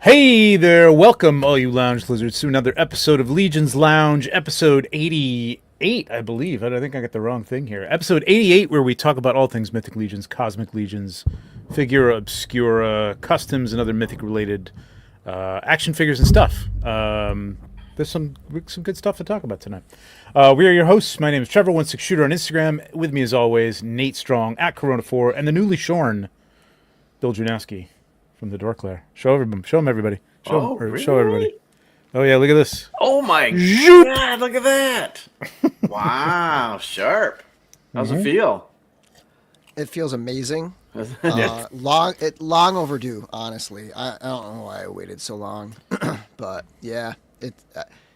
Hey there, welcome all you lounge lizards to another episode of Legions Lounge, episode 88, I believe. I think I got the wrong thing here. Episode 88, where we talk about all things Mythic Legions, Cosmic Legions, Figura Obscura, customs, and other Mythic-related action figures and stuff. There's some good stuff to talk about tonight. We are your hosts. My name is Trevor, 16shooter on Instagram. With me, as always, Nate Strong, at Corona4, and the newly shorn Bill Janowski. From the Dorklair. Show them, everybody. Show everybody. Oh yeah, look at this. Oh my God, look at that. Wow, sharp. How's it feel? It feels amazing. Long overdue, honestly. I don't know why I waited so long, but yeah, it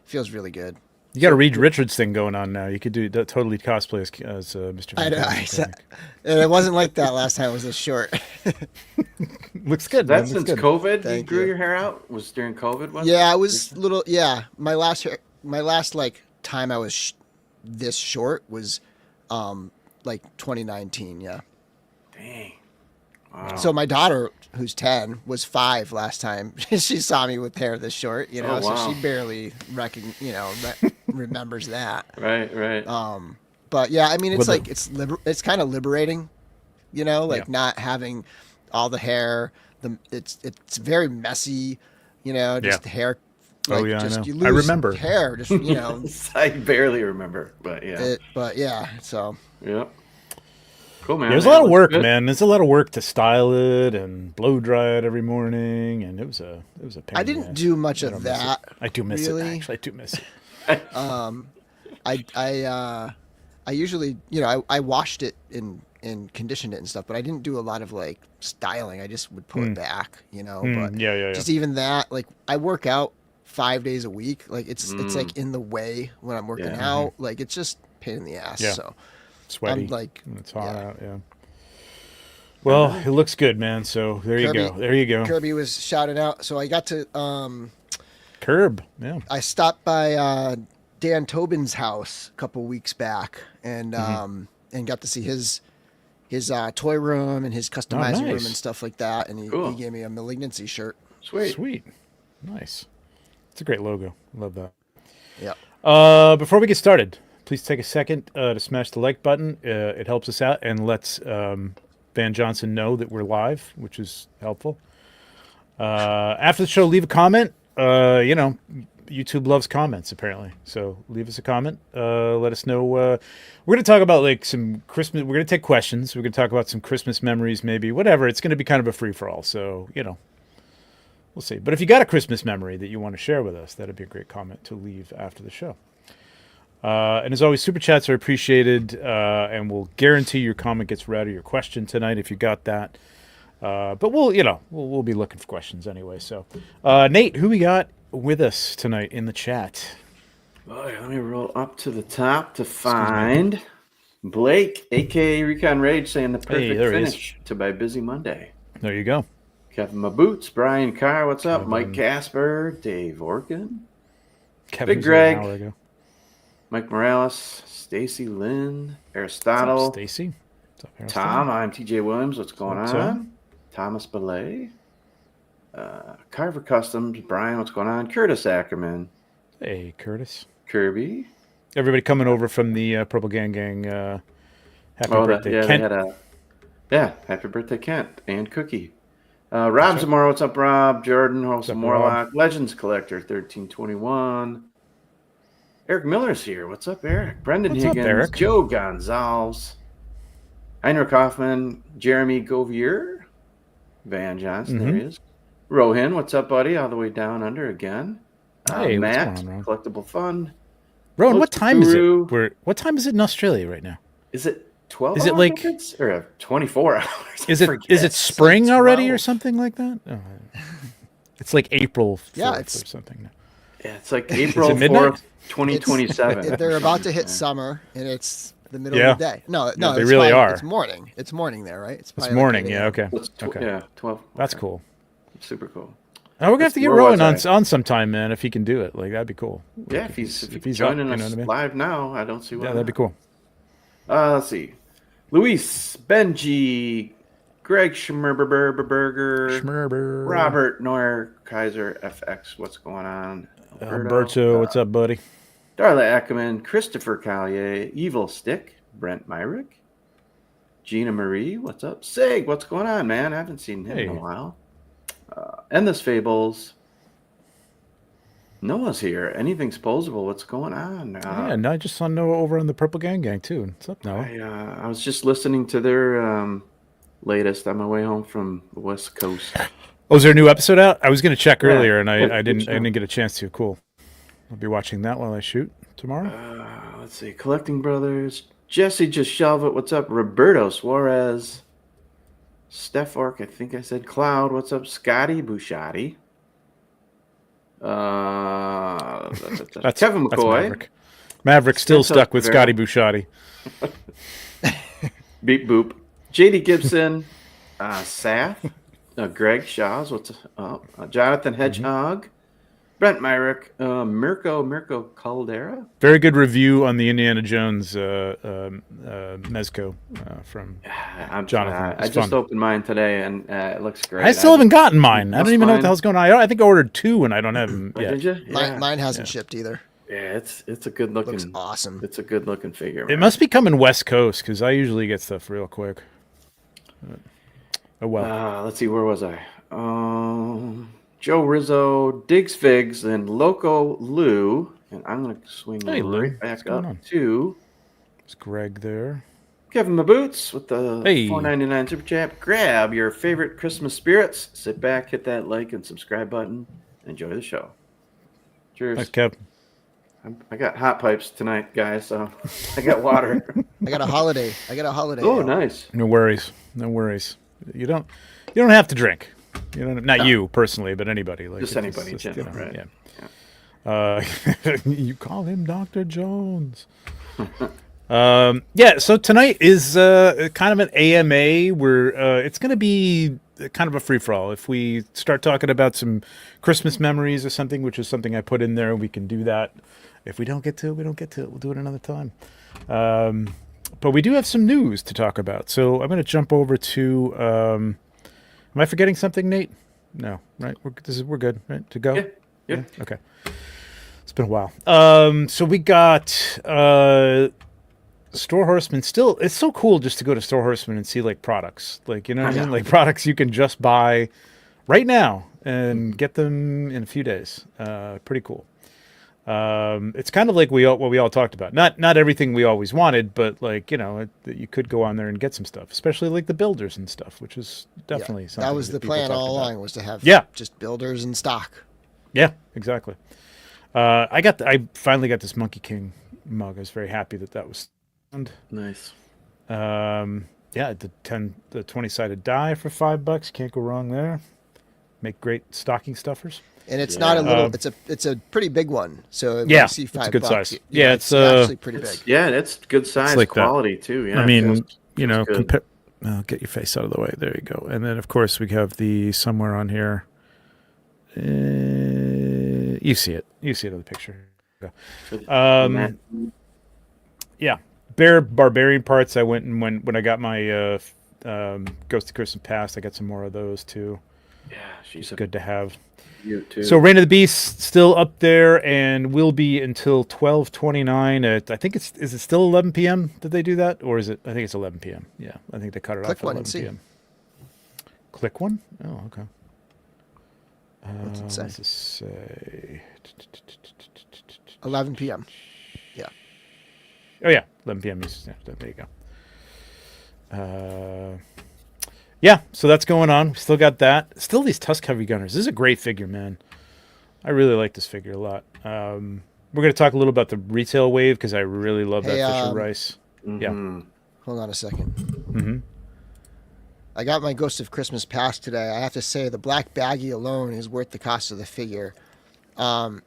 feels really good. You got a Reed Richards thing going on now. You could do totally cosplay as Mr. I know. And it wasn't like that last time. It was a short. Looks good. That's since COVID. You grew your hair out. Was during COVID? Wasn't yeah, I was little. Yeah, my last like time I was this short was, like 2019. Yeah. Dang. Wow. So my daughter, who's 10, was 5 last time she saw me with hair this short. You know, wow. So she barely remembers that. Right. But yeah, I mean, it's like it's kind of liberating, not having all the hair. It's very messy, just hair. Like, I know. You lose I remember hair. Just I barely remember, but yeah. So yeah. Cool, man. There's a lot of work, man. There's a lot of work to style it and blow dry it every morning, and it was a pain. I didn't do much of that. I do miss it. Actually, I do miss it. I usually, I washed it and conditioned it and stuff, but I didn't do a lot of like styling. I just would pull it back, But just even that, like I work out 5 days a week. Like it's like in the way when I'm working out. Like it's just a pain in the ass. Yeah. So sweaty. I'm like, it's hot out. Yeah. Well, it looks good, man. So there you go. Kirby was shouted out. So I got to Curb. Yeah. I stopped by Dan Tobin's house a couple weeks back and got to see his toy room and his customizing room and stuff like that. And he gave me a Malignancy shirt. Sweet. Nice. It's a great logo. Love that. Yeah. Before we get started, please take a second to smash the like button. It helps us out and lets Van Johnson know that we're live, which is helpful. After the show, leave a comment. YouTube loves comments, apparently. So leave us a comment. Let us know. We're going to talk about like some Christmas. We're going to take questions. We're going to talk about some Christmas memories, maybe. Whatever. It's going to be kind of a free-for-all. So, we'll see. But if you got a Christmas memory that you want to share with us, that'd be a great comment to leave after the show. And as always, super chats are appreciated, and we'll guarantee your comment gets read or your question tonight if you got that. But we'll be looking for questions anyway. So, Nate, who we got with us tonight in the chat? Let me roll up to the top to find Blake, aka Recon Rage, saying the perfect finish to My Busy Monday. There you go. Kevin Maboots, Brian Carr, what's up? Mike Casper, Dave Orkin, Kevin Big Greg, an hour ago. Mike Morales, Stacy Lynn, Aristotle, Stacy, Tom, I'm TJ Williams. What's going on? Thomas Belay, Carver Customs, Brian, what's going on? Curtis Ackerman. Hey, Curtis. Kirby. Everybody coming over from the Purple Gang. Happy birthday, Kent. Happy birthday, Kent and Cookie. Rob Zamora, what's up, Rob? Jordan, Wholesome Morlock, Legends Collector, 1321. Eric Miller's here. What's up, Eric? Brendan Higgins, Joe Gonzalez, Heinrich Hoffman, Jeremy Govier, Van Johnson, there he is. Rohan, what's up, buddy? All the way down under again. Hey, Matt, what's going on, Collectible Fun. Rohan, what time is it? What time is it in Australia right now? Is it 12 is it like or 24 hours? Is it spring already or something like that? Oh, it's like April 4th or something now. Yeah, it's like April 4th, 2027. They're about to hit summer, and it's the middle of the day. No, they really are. It's morning. It's morning there, right? It's morning. Yeah, okay. Yeah, 12. That's cool. Super cool. Oh, we're gonna have to get Rowan on sometime, man. If he can do it, like that'd be cool. Yeah, if he's joining us live now, I don't see why. Yeah, that'd be cool. Let's see. Luis, Benji, Greg Schmerberberger. Schmerber. Robert Neuer Kaiser FX. What's going on? Alberto, what's up, buddy? Darla Ackerman, Christopher Callier, Evil Stick, Brent Myrick, Gina Marie, what's up? Sig, what's going on, man? I haven't seen him in a while. Endless Fables. Noah's here. Anything's posable. What's going on? Yeah, no, I just saw Noah over on the Purple Gang Gang, too. What's up, Noah? I was just listening to their latest on my way home from the West Coast. Oh, is there a new episode out? I was going to check earlier, and I didn't get a chance to. Cool. I'll be watching that while I shoot tomorrow. Let's see. Collecting Brothers. Jesse Just Shelve It. What's up? Roberto Suarez. Steph Ork. I think I said Cloud. What's up? Scotty Bouchatti. That's Kevin McCoy. That's Maverick. Maverick still stuck with Scotty Bouchatti. Beep boop. JD Gibson. Sath. Greg Shaws. What's Jonathan Hedgehog. Brent Myrick, Mirko Caldera. Very good review on the Indiana Jones Mezco from Jonathan. I just opened mine today, and it looks great. I still haven't gotten mine. I don't even know what the hell's going on. I think I ordered 2, and I don't have them yet. Did you? Yeah. Mine hasn't shipped either. Yeah, it's a good looking. Looks awesome. It's a good looking figure. It must be coming West Coast because I usually get stuff real quick. Oh well. Let's see. Where was I? Joe Rizzo, Diggs Figs, and Loco Lou. And I'm going to swing right back up to... It's Greg there. Kevin Maboots with the $4.99 Super Chat. Grab your favorite Christmas spirits. Sit back, hit that like and subscribe button, and enjoy the show. Cheers. Thanks, Kev. I got hot pipes tonight, guys, so I got water. I got a holiday. Oh, nice. No worries. You don't have to drink. Not you personally, but anybody. Like just anybody, right? Yeah. You call him Dr. Jones. So tonight is kind of an AMA where it's going to be kind of a free-for-all. If we start talking about some Christmas memories or something, which is something I put in there, we can do that. If we don't get to it, we don't get to it. We'll do it another time. But we do have some news to talk about. So I'm going to jump over to... am I forgetting something, Nate? No, right? We're good, right? To go? Yeah. Okay. It's been a while. So we got Store Horsemen. Still, it's so cool just to go to Store Horsemen and see like products. Like, you know what I mean? Like products you can just buy right now and get them in a few days. Pretty cool. It's kind of like what we all talked about. Not everything we always wanted, but like, you could go on there and get some stuff, especially like the builders and stuff, which is definitely something that was the plan all along, was to have just builders in stock. Yeah, exactly. I finally got this Monkey King mug. I was very happy that was nice. The 20-sided die for $5. Can't go wrong there. Make great stocking stuffers. And it's not a little. It's a pretty big one. So if you see $5, it's a good size. It's actually pretty big. Yeah, it's good size, like quality too. Yeah, I mean, get your face out of the way. There you go. And then of course we have the somewhere on here. You see it. You see it in the picture. Bear Barbarian parts. I went and when I got my Ghost of Christmas Past, I got some more of those too. Yeah, she's good to have. You too. So Reign of the Beast still up there and will be until 12/29 at, I think is it still 11 p.m. Did they do that, or is it? I think it's 11 p.m. Yeah, I think they cut it off at 11 p.m. Click one. Oh, okay. What's it say? What's it say? 11 p.m. Yeah. Oh yeah, 11 p.m. There you go. So that's going on. We still got that. Still these Tusk Heavy Gunners. This is a great figure, man. I really like this figure a lot. We're going to talk a little about the retail wave because I really love that Fisher Rice. Mm-hmm. Yeah. Hold on a second. Mm-hmm. I got my Ghost of Christmas Past today. I have to say the black baggie alone is worth the cost of the figure. You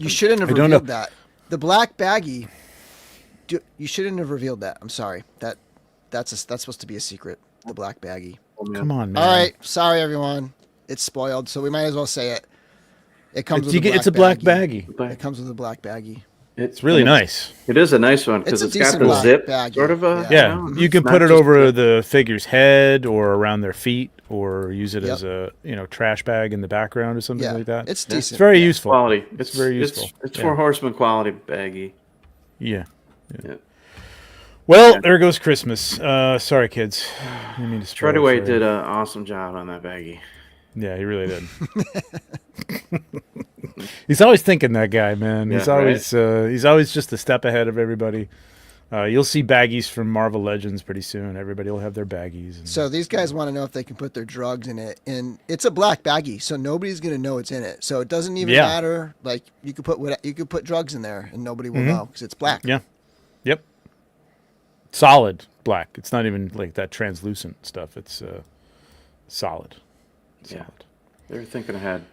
shouldn't have revealed that. The black baggie. You shouldn't have revealed that. I'm sorry. That's supposed to be a secret. The black baggie. Come on, man. All right, sorry everyone. It's spoiled, so we might as well say it. It comes with it's a black baggie. It comes with a black baggie. It's really nice. It is a nice one because it's got the zip baggie. sort of a. Yeah, you can put it over the figure's head or around their feet, or use it as a trash bag in the background or something like that. It's decent. It's very useful. Quality. It's very useful. It's for Horseman quality baggie. Yeah. Well, there goes Christmas. Sorry, kids. I mean, Treadaway did an awesome job on that baggie. Yeah, he really did. He's always thinking, that guy, man. He's always just a step ahead of everybody. You'll see baggies from Marvel Legends pretty soon. Everybody will have their baggies. So these guys want to know if they can put their drugs in it, and it's a black baggie, so nobody's gonna know it's in it. So it doesn't even matter. Like you could put drugs in there, and nobody will know because it's black. Yeah. Yep. Solid black. It's not even like that translucent stuff. It's solid. Yeah. They're thinking ahead.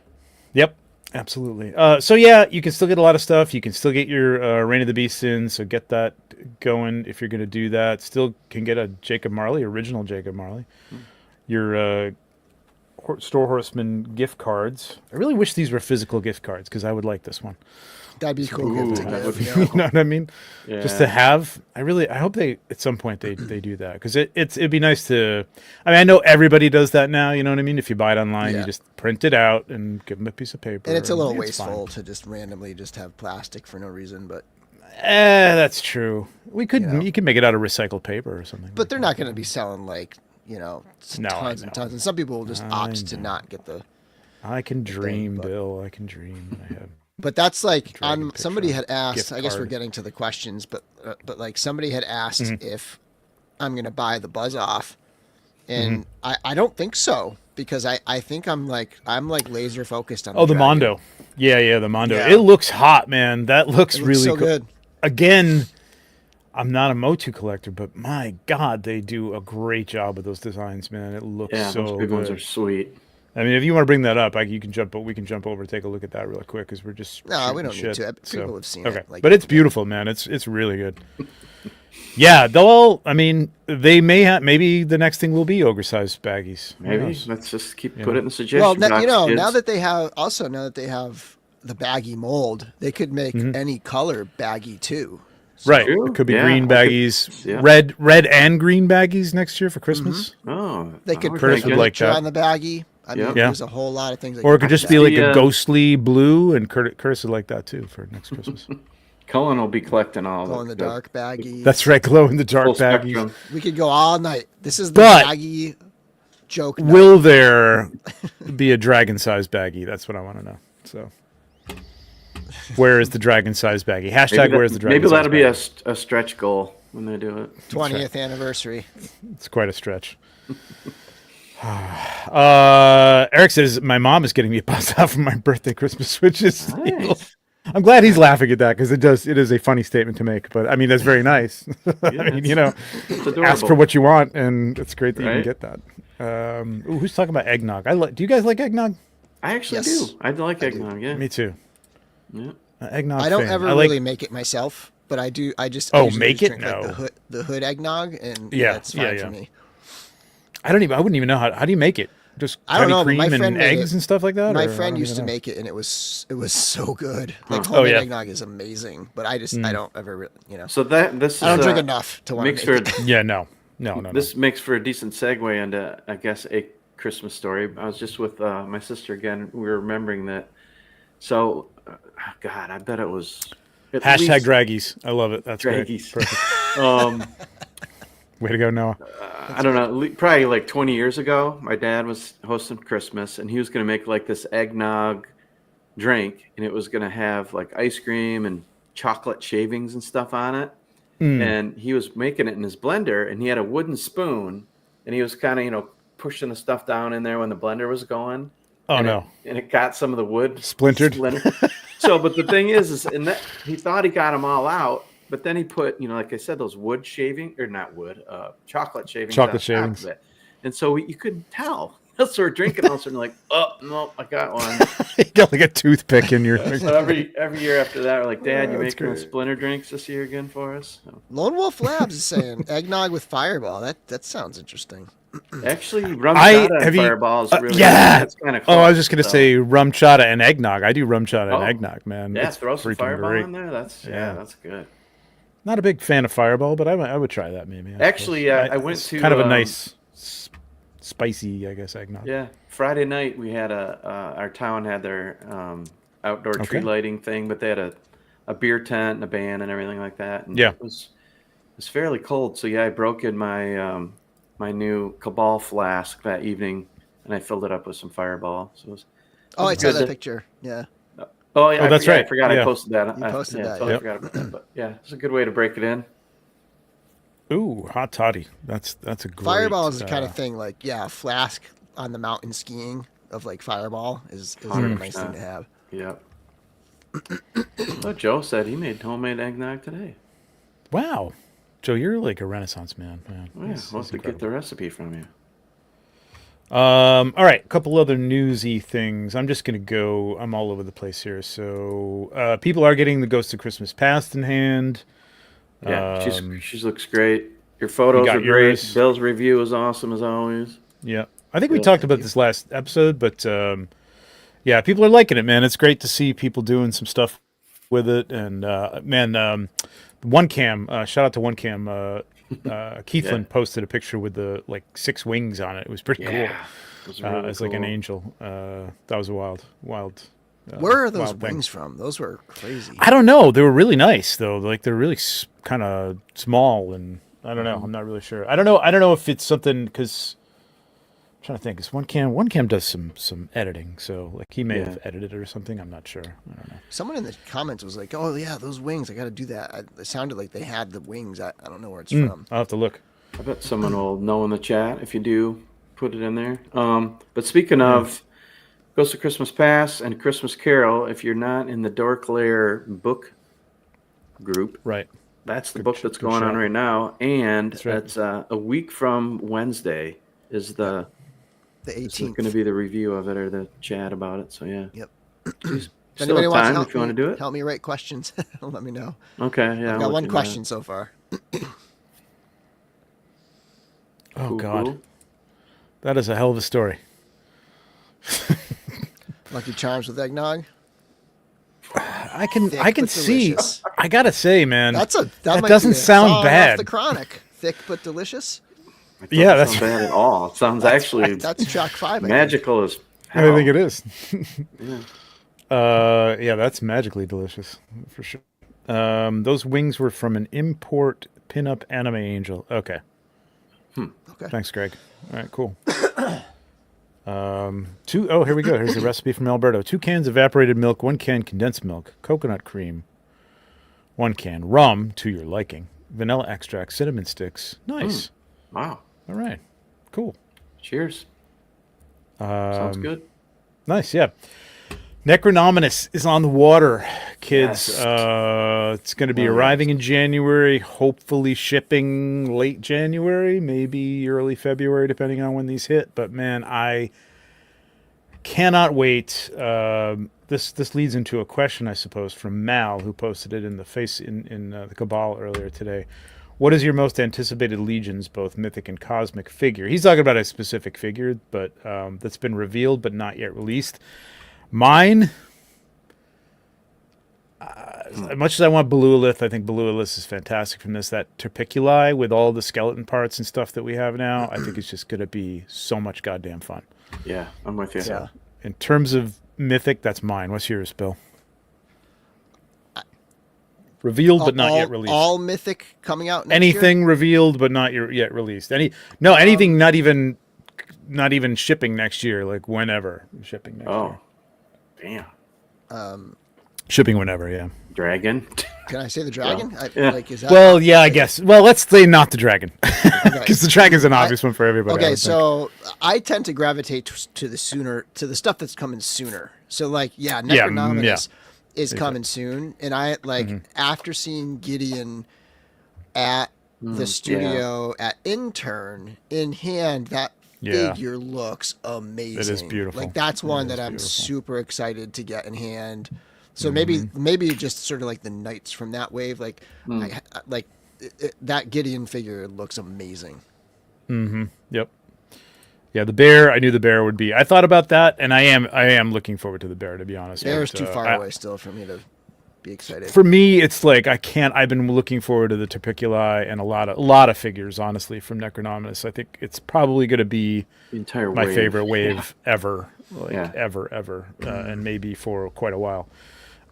Yep. Absolutely. So yeah, you can still get a lot of stuff. You can still get your Reign of the Beasts in. So get that going if you're going to do that. Still can get a Jacob Marley, original Jacob Marley. Your Store Horseman gift cards. I really wish these were physical gift cards because I would like this one. That'd be cool. Ooh, gift to that give, would be You know what I mean? Yeah. Just to have. I hope they at some point they do that because it'd be nice to. I mean, I know everybody does that now. You know what I mean? If you buy it online, you just print it out and give them a piece of paper. And it's a little wasteful to just randomly just have plastic for no reason, but. That's true. We could. You can make it out of recycled paper or something. But they're not going to be selling tons and tons. And some people will just opt to not get the. I can dream, Bill. I can dream. I have. But that's like somebody had asked. I guess we're getting to the questions, but like somebody had asked if I'm going to buy the Buzz off, and I don't think so because I think I'm like laser focused on. The Mondo. Yeah, the Mondo. Yeah. It looks hot, man. That looks really so good. Again, I'm not a Motu collector, but my God, they do a great job with those designs, man. It looks so those big good. ones are sweet. I mean, if you want to bring that up, we can jump over and take a look at that real quick because we're just no, we don't need to. People have seen it. But it's beautiful, man. It's really good. Yeah, they may have. Maybe the next thing will be ogre-sized baggies. Maybe let's just put it in the suggestion box. Well, now that they have the baggy mold, they could make any color baggy too. So right, it could be green baggies, red and green baggies next year for Christmas. Oh, they could put a picture on the baggie. I mean, there's a whole lot of things. Or it could just be like a ghostly blue, and Curtis would like that too for next Christmas. Cullen will be collecting all glow in the dark baggies. That's right, glow in the dark baggies. Spectrum. We could go all night. This is the baggy joke. Will there be a dragon-sized baggie? That's what I want to know. So, where is the dragon-sized baggie? Hashtag where's the dragon? Maybe that'll be a stretch goal when they do it. 20th anniversary. It's quite a stretch. Eric says my mom is getting me a Buzz out for my birthday Christmas, which is nice. I'm glad he's laughing at that because it is a funny statement to make, but I mean that's very nice. I mean, ask for what you want, and it's great that you can get that. Who's talking about eggnog? Do you guys like eggnog? I actually do. I like eggnog. Yeah, me too. Yeah, eggnog. I don't ever really make it myself, but I do. I just make it. Drink, like, the hood eggnog, and that's fine for me. I wouldn't even know how do you make it? Just cream and eggs and stuff like that. My friend used to make it, and it was so good. Like homemade eggnog is amazing, but I don't ever So this I don't drink enough to want to make it. Yeah, no. This makes for a decent segue into I guess a Christmas story. I was just with my sister again. We were remembering that. So, God, I bet it was hashtag Draggies. I love it. That's Draggies. Great. Perfect. Way to go, Noah. I don't know. Probably like 20 years ago, my dad was hosting Christmas, and he was going to make like this eggnog drink, and it was going to have like ice cream and chocolate shavings and stuff on it. And he was making it in his blender, and he had a wooden spoon, and he was kind of, pushing the stuff down in there when the blender was going. Oh, no. And it got some of the wood splintered. So, but the thing is in that he thought he got them all out. But then he put, like I said, those wood shaving or not wood, chocolate shavings. Chocolate shavings. And so you couldn't tell. So we're drinking all of a sudden, like, oh no, I got one. You got like a toothpick in your. So every year after that, we're like, Dad, you making splinter drinks this year again for us? So. Lone Wolf Labs is saying eggnog with Fireball. That sounds interesting. Actually, rum chata and fireball is really that's kind of close. Oh, I was just gonna say rum chata and eggnog. I do rum chata and eggnog, man. Yeah, it's throw some fireball great. in there. That's good. Not a big fan of fireball, but I would try that maybe. Actually, I went to kind of a nice, spicy, I guess, eggnog. Yeah, Friday night we had our town had their outdoor tree lighting thing, but they had a beer tent and a band and everything like that. And it was fairly cold, so I broke in my my new Cabal flask that evening, and I filled it up with some Fireball. So I saw that picture. Yeah. Oh yeah, that's right. I forgot I posted that. You posted that. Totally forgot about that. But yeah, it's a good way to break it in. Ooh, hot toddy. That's a great. Fireball is the kind of thing like a flask on the mountain skiing of like Fireball is a nice thing to have. Yep. Well, Joe said he made homemade eggnog today. Wow. Joe, you're like a Renaissance man. Yeah, we'll have to get the recipe from you. All right, a couple other newsy things. I'm just gonna go. I'm all over the place here. So, people are getting the Ghost of Christmas Past in hand. Yeah, she looks great. Your photos are great. Bill's review is awesome as always. Yeah, I think we talked about this last episode, but yeah, people are liking it, man. It's great to see people doing some stuff with it, and One Cam, shout out to One Cam. Keithlin posted a picture with the 6 wings on it. It was pretty cool. It was really it's like an angel. That was a wild. Where are those wings from? Those were crazy. I don't know. They were really nice though. Like they're really kind of small, and I don't know. I'm not really sure. I don't know if it's something because I'm trying to think. Because One Cam does some editing, so he may have edited it or something. I'm not sure. I don't know. Someone in the comments was like, "Oh yeah, those wings. I got to do that." It sounded like they had the wings. I don't know where it's from. I'll have to look. I bet someone will know in the chat if you do put it in there. But speaking of Ghost of Christmas Past and Christmas Carol, if you're not in the Dork Lair book group, right, that's the book that's going on right now, and that's a week from Wednesday is the 18th going to be the review of it or the chat about it. So yeah. Yep. If anybody wants to help if you want to do it, help me write questions. Let me know. Okay. Yeah. I've got one question so far. Oh God, that is a hell of a story. Lucky Charms with eggnog. I can see. I gotta say, man, that doesn't sound bad. Off the Chronic, thick but delicious. Yeah, that's not bad at all. It sounds actually that's track 5. Magical as hell. I think it is. Yeah. Yeah, that's magically delicious for sure. Those wings were from an import pinup anime angel. Okay. Okay. Thanks, Greg. All right, cool. Here we go. Here's the recipe from Alberto. 2 cans evaporated milk, 1 can condensed milk, coconut cream, 1 can rum to your liking, vanilla extract, cinnamon sticks. Nice. Wow. All right. Cool. Cheers. Sounds good. Nice, yeah. Necronominus is on the water, kids. Yes. It's going to be arriving in January, hopefully shipping late January, maybe early February, depending on when these hit. But man, I cannot wait. This leads into a question, I suppose, from Mal, who posted it in the the Cabal earlier today. What is your most anticipated Legions, both mythic and cosmic figure? He's talking about a specific figure, but that's been revealed but not yet released. Mine, as much as I want Belualith, I think Belualith is fantastic from this. That Terpiculi with all the skeleton parts and stuff that we have now, I think it's just going to be so much goddamn fun. Yeah, I'm with you. So, in terms of mythic, that's mine. What's yours, Bill? Revealed but not yet released. All mythic coming out next Anything year? revealed but not yet released. Anything not even shipping next year, like whenever shipping next year. Damn. Shipping whenever, yeah. Dragon. Can I say the dragon? Is that I guess. Well, let's say not the dragon, because the dragon's an obvious one for everybody. Okay, so I tend to gravitate to the stuff that's coming sooner. So Necronominus is coming soon, and I after seeing Gideon at the studio at Intern in hand, that figure looks amazing. It is beautiful. That's one that I'm super excited to get in hand. So maybe just sort of like the knights from that wave, that Gideon figure looks amazing. Mm-hmm. Yep. Yeah, the bear. I knew the bear would be. I thought about that, and I am looking forward to the bear. To be honest, Bear's too far away still for me to be excited. For me, it's like I can't. I've been looking forward to the Torpiculi and a lot of figures, honestly, from Necronominus. I think it's probably going to be the entire my wave. favorite wave ever, ever, and maybe for quite a while.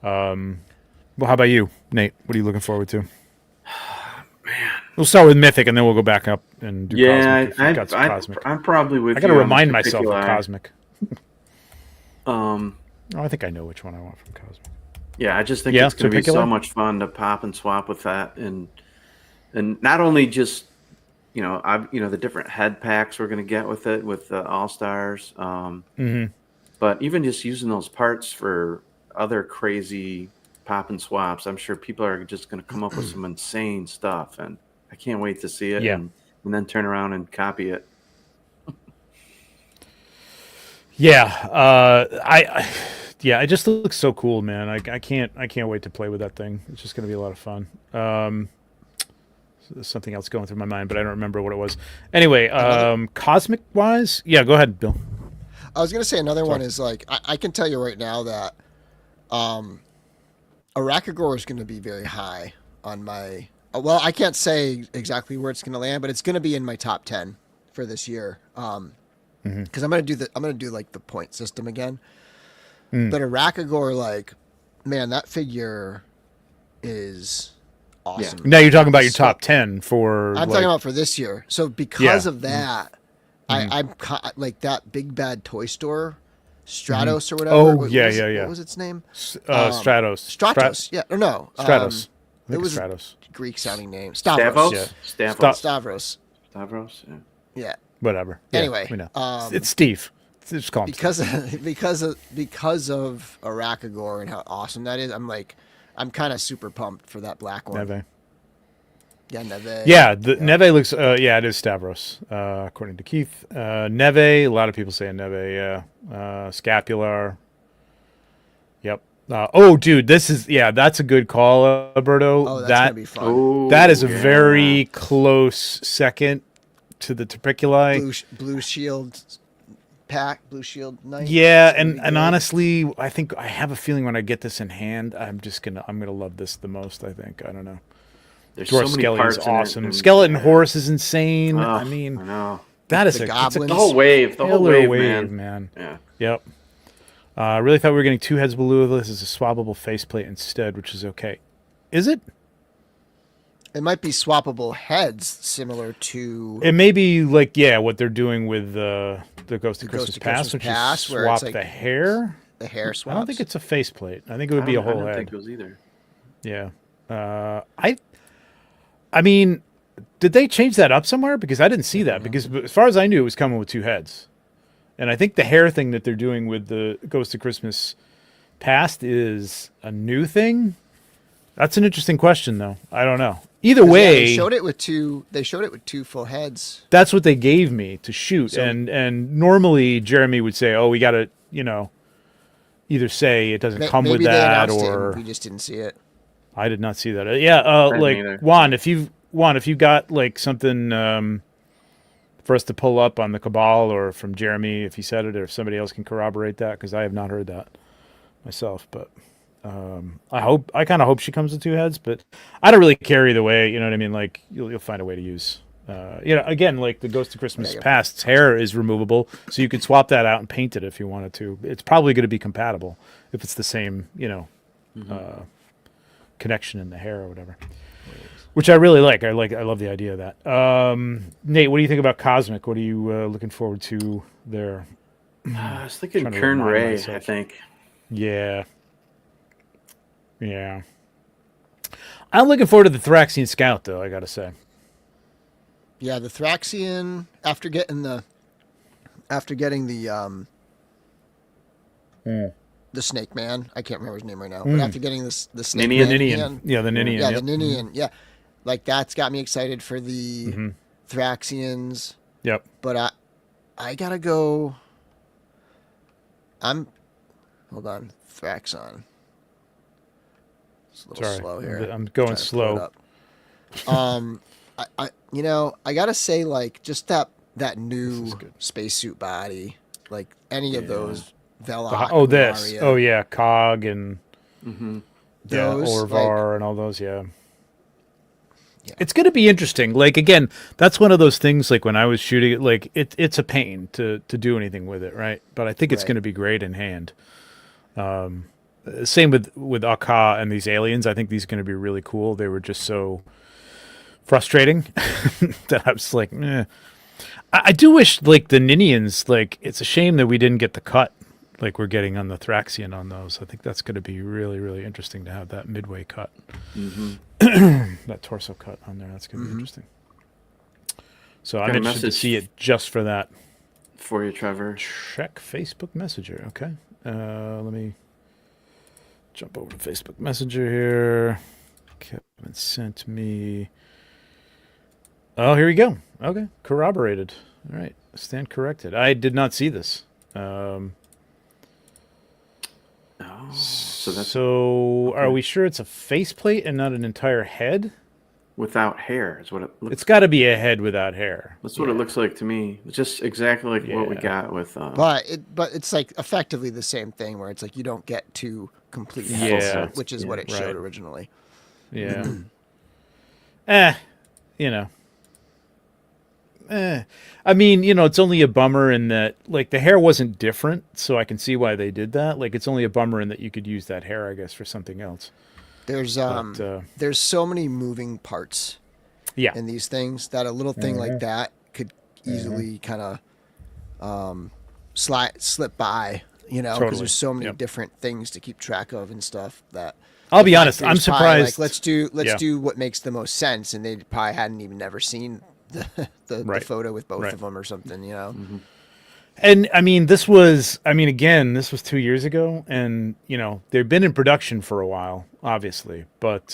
Well, how about you, Nate? What are you looking forward to? Man, we'll start with Mythic, and then we'll go back up and do Cosmic. I'm probably with you. I got to remind myself of Cosmic. Oh, I think I know which one I want from Cosmic. Yeah, I just think it's going to be so much fun to pop and swap with that, and not only just the different head packs we're going to get with it with the All Stars, but even just using those parts for other crazy pop and swaps. I'm sure people are just going to come up with some insane stuff, and I can't wait to see it. And then turn around and copy it. It just looks so cool, man. I can't wait to play with that thing. It's just going to be a lot of fun. There's something else going through my mind, but I don't remember what it was. Anyway, Cosmic wise, go ahead, Bill. I was going to say another one is like I can tell you right now that Arakagor is going to be very high on my. Well, I can't say exactly where it's going to land, but it's going to be in my top 10 for this year. Because I'm going to do like the point system again. But Arakagor, like, man, that figure is awesome. Yeah. Now you're talking about your top 10 for. I'm talking about for this year. So because of that, I'm like that Big Bad Toy Store, Stratos or whatever. Oh, what was its name? Stratos. Stratos. Yeah. Or no. Stratos. It was Stratos. Greek sounding name. Stavros. Stavros. Stavros. Yeah. Whatever. Anyway, we know. It's Steve. Just call him because of Arakagor and how awesome that is. I'm kind of super pumped for that black one. Neve. Yeah, Neve. Yeah, Neve looks. It is Stavros, according to Keith. Neve. A lot of people say Neve. Yeah. Scapular. Yep. Dude, that's a good call, Alberto. Oh, that's gonna be fun. Oh, that is a very close second to the Torpiculi. Blue Shield pack, Blue Shield Knight. Yeah, and honestly, I think I have a feeling when I get this in hand, I'm gonna love this the most. I think. I don't know. There's Dwarf so many Skeleton parts is awesome. Skeleton Horse is insane. I mean, I know. That is the the whole wave. The whole wave, man. Yeah. Yep. I really thought we were getting two heads blue. This is a swappable faceplate instead, which is okay. Is it? It might be swappable heads, similar to. It may be like what they're doing with the Ghost of Christmas Past, which is swap the hair. The hair swaps. I don't think it's a faceplate. I think it would be a whole head. I don't think it was either. Yeah. I mean, did they change that up somewhere? Because I didn't see that. Because as far as I knew, it was coming with two heads. And I think the hair thing that they're doing with the Ghost of Christmas Past is a new thing. That's an interesting question, though. I don't know. Either way, they showed it with two. They showed it with two full heads. That's what they gave me to shoot. So, and normally Jeremy would say, "Oh, we got to, either say it doesn't come with that, or we just didn't see it." I did not see that. Like Juan, if you got like something for us to pull up on the Cabal, or from Jeremy, if he said it, or if somebody else can corroborate that, because I have not heard that myself. But I kind of hope she comes with two heads, but I don't really care either way. You know what I mean? Like you'll find a way to use. Again, like the Ghost of Christmas Past's hair is removable, so you could swap that out and paint it if you wanted to. It's probably going to be compatible if it's the same, connection in the hair or whatever, which I really like. I love the idea of that. Nate, what do you think about Cosmic? What are you looking forward to there? I was thinking Kern Ray, I think. Yeah. I'm looking forward to the Thraxian Scout, though, I gotta say. Yeah, the Thraxian, after getting the Snake Man, I can't remember his name right now, but after getting the Snake Man, Ninian. The Ninian. Yeah, the Ninian. Yeah, like that's got me excited for the Thraxians. Yep. But I gotta go. Hold on, Thraxon. It's a little slow here. I'm going slow. I gotta say, like, just that that new spacesuit body, like any of those Velok. Cog and those, Orvar and all those. Yeah. It's going to be interesting. Like, again, that's one of those things, like when I was shooting it, like it's a pain to do anything with it, right? But I think it's going to be great in hand. Same with Akka and these aliens. I think these are going to be really cool. They were just so frustrating that I was like, eh. I do wish, like, the Ninians, like, it's a shame that we didn't get the cut like we're getting on the Thraxian on those. I think that's going to be really, really interesting to have that midway cut. That torso cut on there. That's going to be interesting. So I'm interested to see it just for that. For you, Trevor. Check Facebook Messenger. Okay. Let me jump over to Facebook Messenger here. Kevin sent me. Oh, here we go. Okay. Corroborated. All right. Stand corrected. I did not see this. So are we sure it's a faceplate and not an entire head? Without hair is what it looks. It's got to be a head without hair. That's what it looks like to me. It's just exactly like what we got with. But it's like effectively the same thing where it's like you don't get two complete heads, which is what it showed originally. Yeah. You know. I mean, you know, it's only a bummer in that, like, the hair wasn't different, so I can see why they did that. Like, it's only a bummer in that you could use that hair, I guess, for something else. There's so many moving parts in these things that a little thing like that could easily kind of slip by, you know, because there's so many different things to keep track of and stuff that. I'll be honest, I'm surprised. Like, let's do what makes the most sense, and they probably hadn't even never seen the photo with both of them or something, you know. And I mean, this was 2 years ago, and you know, they've been in production for a while, obviously, but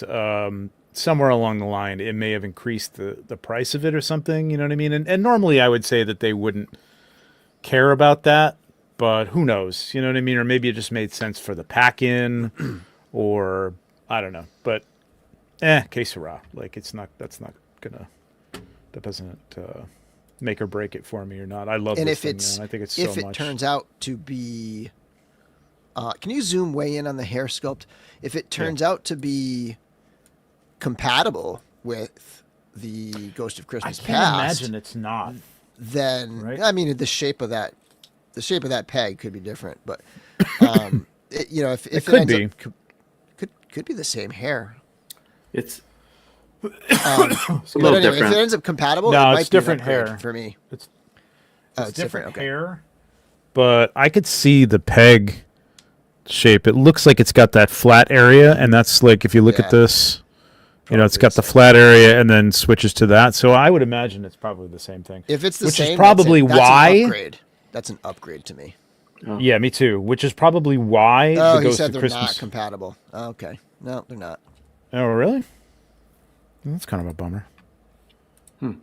somewhere along the line, it may have increased the price of it or something. You know what I mean? And normally, I would say that they wouldn't care about that, but who knows? You know what I mean? Or maybe it just made sense for the pack in, or I don't know. But que sera. Like, that's not gonna. That doesn't make or break it for me or not. I love this thing, man. I think it's so much. If it turns out to be... can you zoom way in on the hair sculpt? If it turns out to be compatible with the Ghost of Christmas Past... I can't imagine it's not. Then, right? I mean, the shape of that peg could be different, but you know, if it could be. Could be the same hair. It's... it's a little different. If it ends up compatible, no, it might it's be different hair for me. It's different hair, but I could see the peg shape. It looks like it's got that flat area, and that's like, if you look at this, you know, it's got the flat area and then switches to that. So I would imagine it's probably the same thing. If it's the which same, is probably that's why. An upgrade. That's an upgrade to me. Oh. Yeah, me too. Which is probably why the Ghost said of they're Christmas not compatible. Okay, no, they're not. Oh, really? That's kind of a bummer. All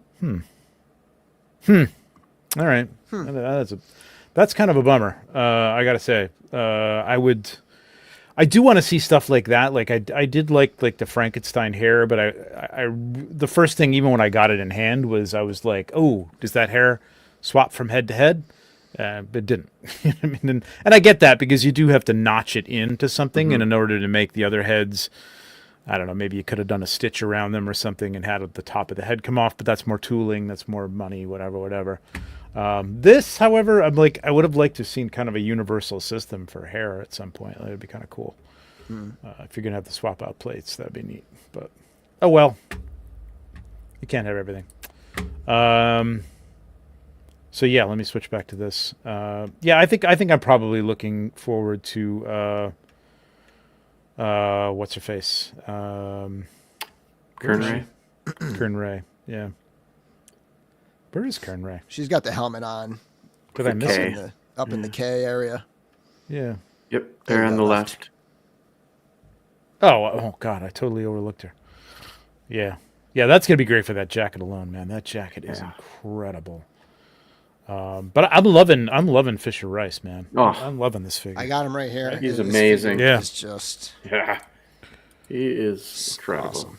right. That's kind of a bummer. I gotta say, I do want to see stuff like that. Like I did like the Frankenstein hair, but I the first thing, even when I got it in hand, was I was like, oh, does that hair swap from head to head? But it didn't. You know what I mean? And I get that, because you do have to notch it into something, and in order to make the other heads, I don't know, maybe you could have done a stitch around them or something and had the top of the head come off, but that's more tooling, that's more money, whatever. This, however, I would have liked to have seen kind of a universal system for hair at some point. That would be kind of cool. If you're going to have to swap out plates, that'd be neat. But, oh well. You can't have everything. So yeah, let me switch back to this. I think I'm probably looking forward to... what's her face? Kern Ray. Kern Ray. Yeah. Where is Kern Ray? She's got the helmet on. Did I miss it? Up in the K area. Yeah. Yep. There on the left. Oh God! I totally overlooked her. Yeah. That's gonna be great for that jacket alone, man. That jacket is incredible. But I'm loving Fisher Rice, man. Oh, I'm loving this figure. I got him right here. He's amazing. Yeah. He's just... Yeah. He is incredible. Awesome.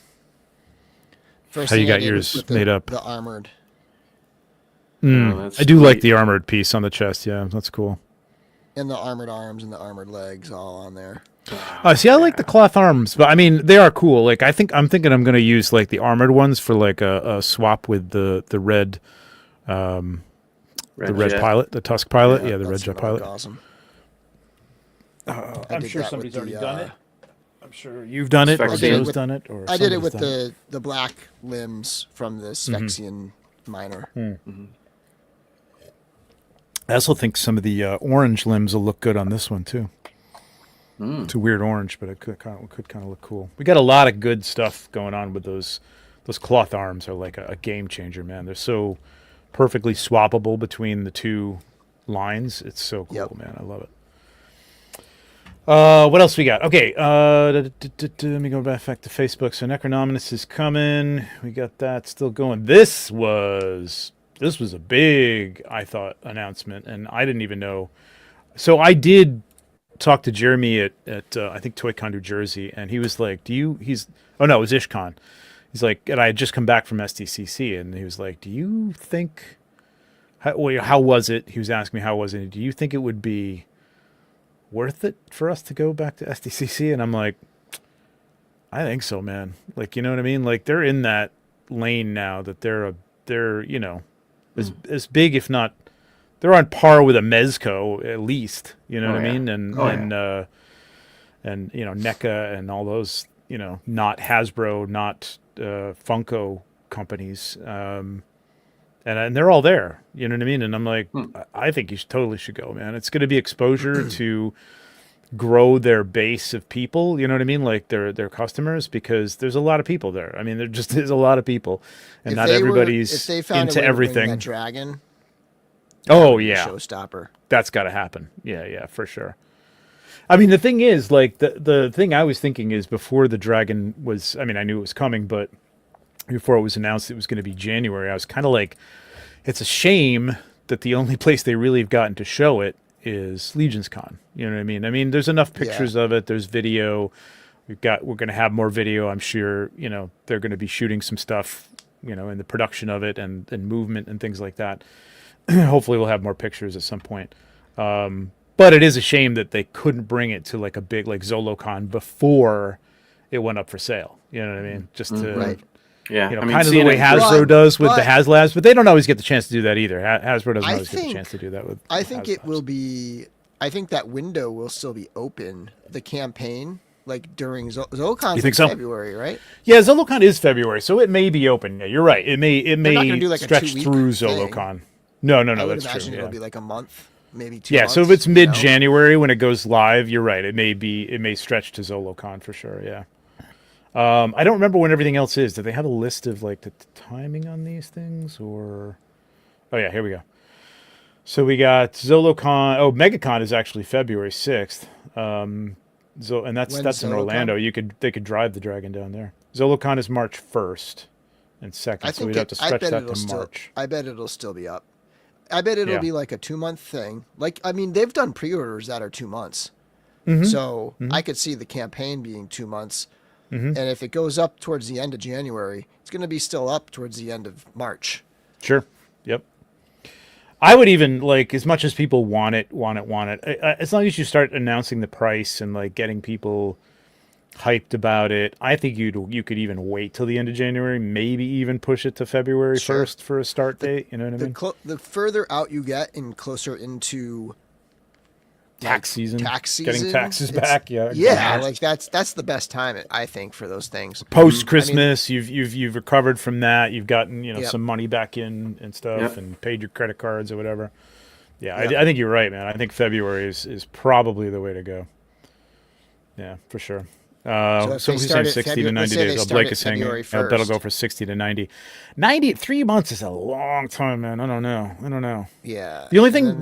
First How you got yours made up? The armored. I do like the armored piece on the chest. Yeah, that's cool. And the armored arms and the armored legs all on there. See, I like the cloth arms, but I mean they are cool. Like I'm thinking I'm going to use like the armored ones for like a swap with the red, the red pilot, the Tusk pilot. Yeah, the red jet pilot. Awesome. I'm sure somebody's already done it. I'm sure you've done it, or Joe's done it, or I did it with the black limbs from the Sphexian miner. I also think some of the orange limbs will look good on this one too. It's a weird orange, but it could kind of look cool. We got a lot of good stuff going on with those cloth arms. Are like a game changer, man. They're so perfectly swappable between the two lines. It's so cool, man. I love it. What else we got? Okay, let me go back to Facebook. So Necronominus is coming. We got that still going. This was a big, I thought, announcement, and I didn't even know. So I did talk to Jeremy at I think ToyCon New Jersey, and he was like, it was IshCon. He's like, and I had just come back from SDCC, and he was like, do you think, how was it? He was asking me how was it. Do you think it would be worth it for us to go back to SDCC? And I'm like, I think so, man. Like, you know what I mean? Like they're in that lane now that they're as big, if not, they're on par with a Mezco at least. You know what I mean? And NECA and all those, not Hasbro, not Funko companies, and they're all there. You know what I mean? And I'm like, I think you totally should go, man. It's going to be exposure to grow their base of people. You know what I mean? Like their customers, because there's a lot of people there. I mean, there just is a lot of people, and not everybody's into everything. That dragon. Oh yeah, showstopper. That's got to happen. Yeah, for sure. I mean, the thing is, like the thing I was thinking is before the dragon was. I mean, I knew it was coming, but before it was announced it was going to be January, I was kind of like, it's a shame that the only place they really have gotten to show it is Legions Con. You know what I mean? I mean, there's enough pictures of it. There's video. We're going to have more video. I'm sure. They're going to be shooting some stuff. In the production of it and movement and things like that. Hopefully we'll have more pictures at some point. But it is a shame that they couldn't bring it to like a big like ZoloCon before it went up for sale. You know what I mean? Just to, right. Yeah, kind of the way Hasbro does with the HasLabs, but they don't always get the chance to do that either. Hasbro doesn't always get the chance to do that with. I think it will be. I think that window will still be open. The campaign, like during ZoloCon, you think so? February, right? Yeah, ZoloCon is February, so it may be open. Yeah, you're right. It may stretch through ZoloCon. Thing. No, I would that's imagine true. it'll be like a month, maybe 2 Yeah, months. so if it's mid-January when it goes live, you're right. It may stretch to ZoloCon for sure. Yeah. I don't remember when everything else is. Do they have a list of like the timing on these things, or? Oh yeah, here we go. So we got ZoloCon. Oh, MegaCon is actually February 6th. And that's in Orlando. They could drive the dragon down there. ZoloCon is March 1st and 2nd, so we'd have to stretch that to March. I bet it'll still be up. I bet it'll be like a 2-month thing. Like, I mean, they've done pre-orders that are 2 months. So I could see the campaign being 2 months. And if it goes up towards the end of January, it's going to be still up towards the end of March. Sure. Yep. I would even, like, as much as people want it, as long as you start announcing the price and, like, getting people hyped about it, I think you could even wait till the end of January, maybe even push it to February 1st for a start date. You know what I mean? The further out you get and closer into tax season, getting taxes back. Yeah, like that's the best time, I think, for those things. Post Christmas, you've recovered from that. You've gotten some money back in and stuff, and paid your credit cards or whatever. Yeah, I think you're right, man. I think February is probably the way to go. Yeah, for sure. So who's saying 60 to 90 days? Blake is saying that'll go for 60 to 90. 3 months is a long time, man. I don't know. Yeah. The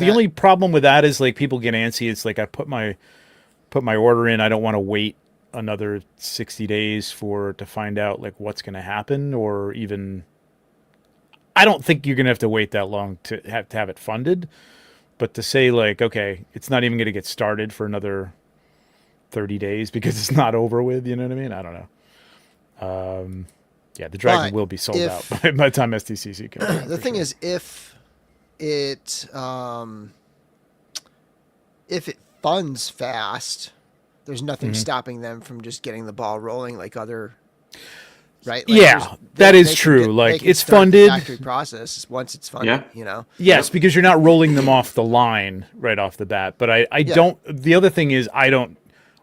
only problem with that is like people get antsy. It's like I put my order in. I don't want to wait another 60 days to find out like what's going to happen, or even. I don't think you're going to have to wait that long to have it funded, but to say like, okay, it's not even going to get started for another 30 days because it's not over with, you know what I mean? I don't know. The dragon will be sold out by the time SDCC comes. The thing is, if if it funds fast, there's nothing stopping them from just getting the ball rolling like other, right? Like yeah, that is true. Like it's funded. The factory process once it's funded, you know. Yes, because you're not rolling them off the line right off the bat. But I don't. The other thing is I don't.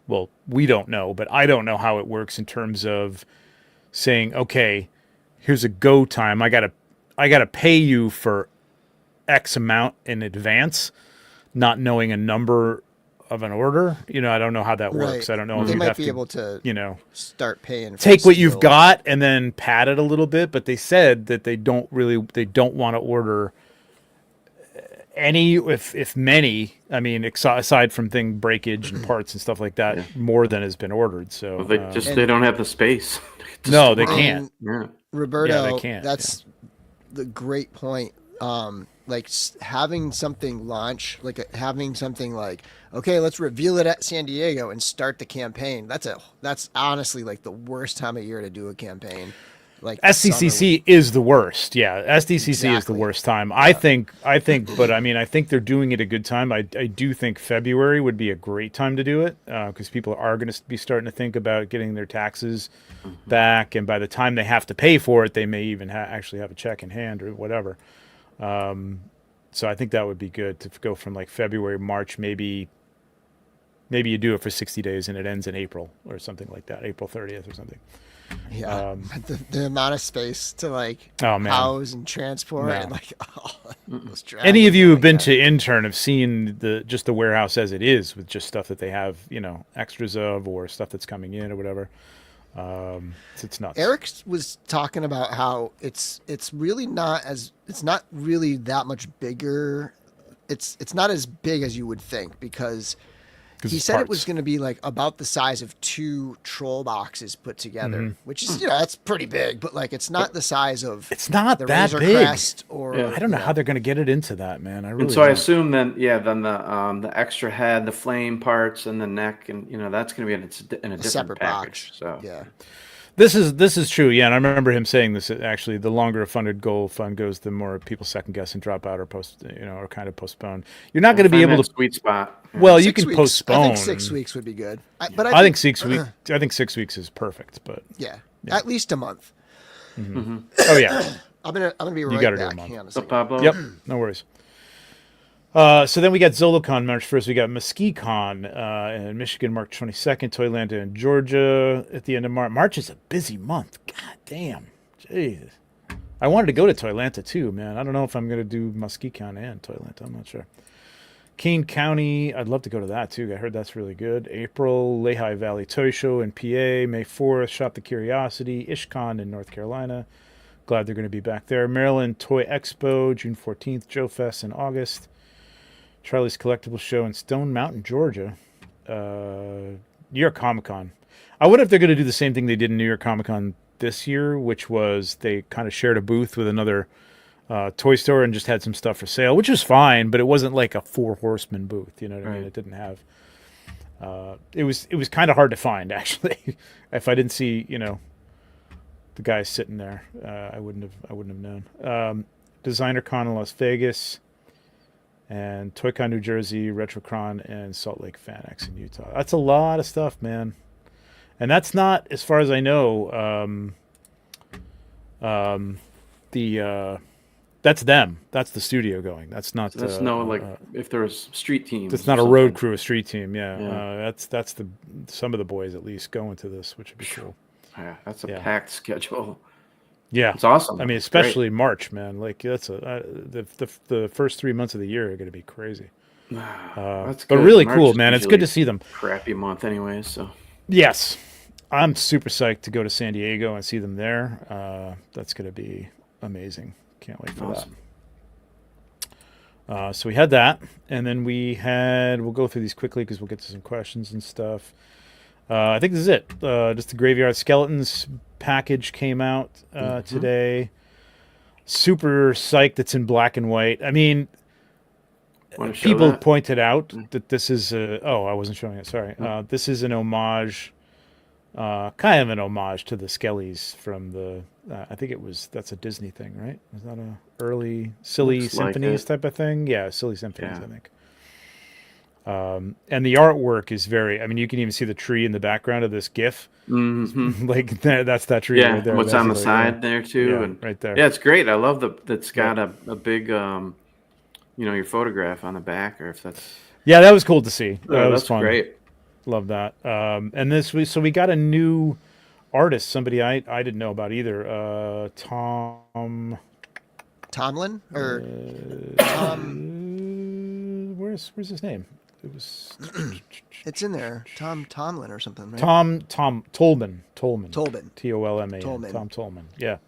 Well, we don't know, but I don't know how it works in terms of saying, okay, here's a go time. I gotta pay you for X amount in advance, not knowing a number of an order. You know, I don't know how that works. I don't know if they you might have be to, able to, you know, start paying. Take what you've got and then pad it a little bit. But they said that they don't want to order any, if many. I mean, aside from thing breakage and parts and stuff like that, more than has been ordered. So they don't have the space. No, they can't. Roberto, they can't. That's the great point. Like having something launch, like having something like, okay, let's reveal it at San Diego and start the campaign. That's honestly like the worst time of year to do a campaign. Like SDCC is the worst. Yeah, SDCC is the worst time. I think, but I mean, I think they're doing it a good time. I do think February would be a great time to do it because people are going to be starting to think about getting their taxes back, and by the time they have to pay for it, they may even actually have a check in hand or whatever. So I think that would be good to go from like February, March, maybe you do it for 60 days and it ends in April or something like that, April 30th or something. Yeah, the amount of space to like house and transport and like any of you who've been to Intern have seen the warehouse as it is with just stuff that they have, you know, extras of or stuff that's coming in or whatever. It's nuts. Eric was talking about how it's really not really that much bigger. It's not as big as you would think because he said it was going to be like about the size of 2 troll boxes put together, which is, you know, that's pretty big, but like it's not the size of the that big Crest or I don't know how they're going to get it into that, man. I assume then the extra head, the flame parts, and the neck, and you know that's going to be in a different separate package. box. So yeah. This is true, yeah, and I remember him saying this. Actually, the longer a funded goal fund goes, the more people second guess and drop out or or kind of postpone. You're not going to be able to sweet spot. Well, you can postpone. I think 6 weeks would be good. I think 6 weeks. I think 6 weeks is perfect, but at least a month. Oh yeah, I'm gonna be right back. Hang on a second. Pablo. Yep, no worries. So then we got ZoloCon March 1st. We got MesquiCon in Michigan, March 22nd. Toylanta in Georgia at the end of March. March is a busy month. God damn. Jesus. I wanted to go to Toylanta too, man. I don't know if I'm going to do MesquiCon and Toylanta. I'm not sure. Kane County, I'd love to go to that too. I heard that's really good. April, Lehigh Valley Toy Show in PA. May 4th, Shop the Curiosity. IshCon in North Carolina. Glad they're going to be back there. Maryland Toy Expo, June 14th. Joe Fest in August. Charlie's Collectible Show in Stone Mountain, Georgia. New York Comic Con. I wonder if they're going to do the same thing they did in New York Comic Con this year, which was they kind of shared a booth with another toy store and just had some stuff for sale, which was fine, but it wasn't like a 4 Horsemen booth. You know what I mean? It didn't have. It was kind of hard to find actually. If I didn't see, you know, the guys sitting there, I wouldn't have known. Designer Con in Las Vegas. And ToyCon New Jersey, RetroCon, and Salt Lake FanX in Utah. That's a lot of stuff, man. And that's not, as far as I know, that's them. That's the studio going. That's not. So that's if there was street teams. It's not a road crew, a street team. Yeah. That's some of the boys at least going to this, which would be cool. Yeah, that's a packed schedule. Yeah, it's awesome. I mean, especially March, man. Like that's the first 3 months of the year are going to be crazy. That's good. But really March cool, man. It's good to see them. Crappy month, anyways. So yes, I'm super psyched to go to San Diego and see them there. That's going to be amazing. Can't wait for that. So we had that, and then we'll go through these quickly because we'll get to some questions and stuff. I think this is it. Just the Graveyard Skeletons package came out today. Super psyched it's in black and white. I mean, people pointed out that this is I wasn't showing it. Sorry. This is an homage kind of an homage to the Skellies from the. I think that's a Disney thing, right? Was that a early Silly Looks like Symphonies it. type of thing? Yeah, Silly Symphonies, Yeah. I think. And the artwork is very. I mean, you can even see the tree in the background of this GIF. Mm-hmm. Like that's that tree Yeah, right there. what's on the Basically, side there too, yeah, and right there. yeah, it's great. I love that's got a big your photograph on the back, or if that's Yeah, that was cool to see. That was that's fun. great. Love that. And we got a new artist, somebody I didn't know about either. Tom Tomlin or where's his name? It was it's in there. Tom Tomlin or something, right? Tom Tolman. Tolman. Tolman. Tolman. Tom Tolman. Yeah.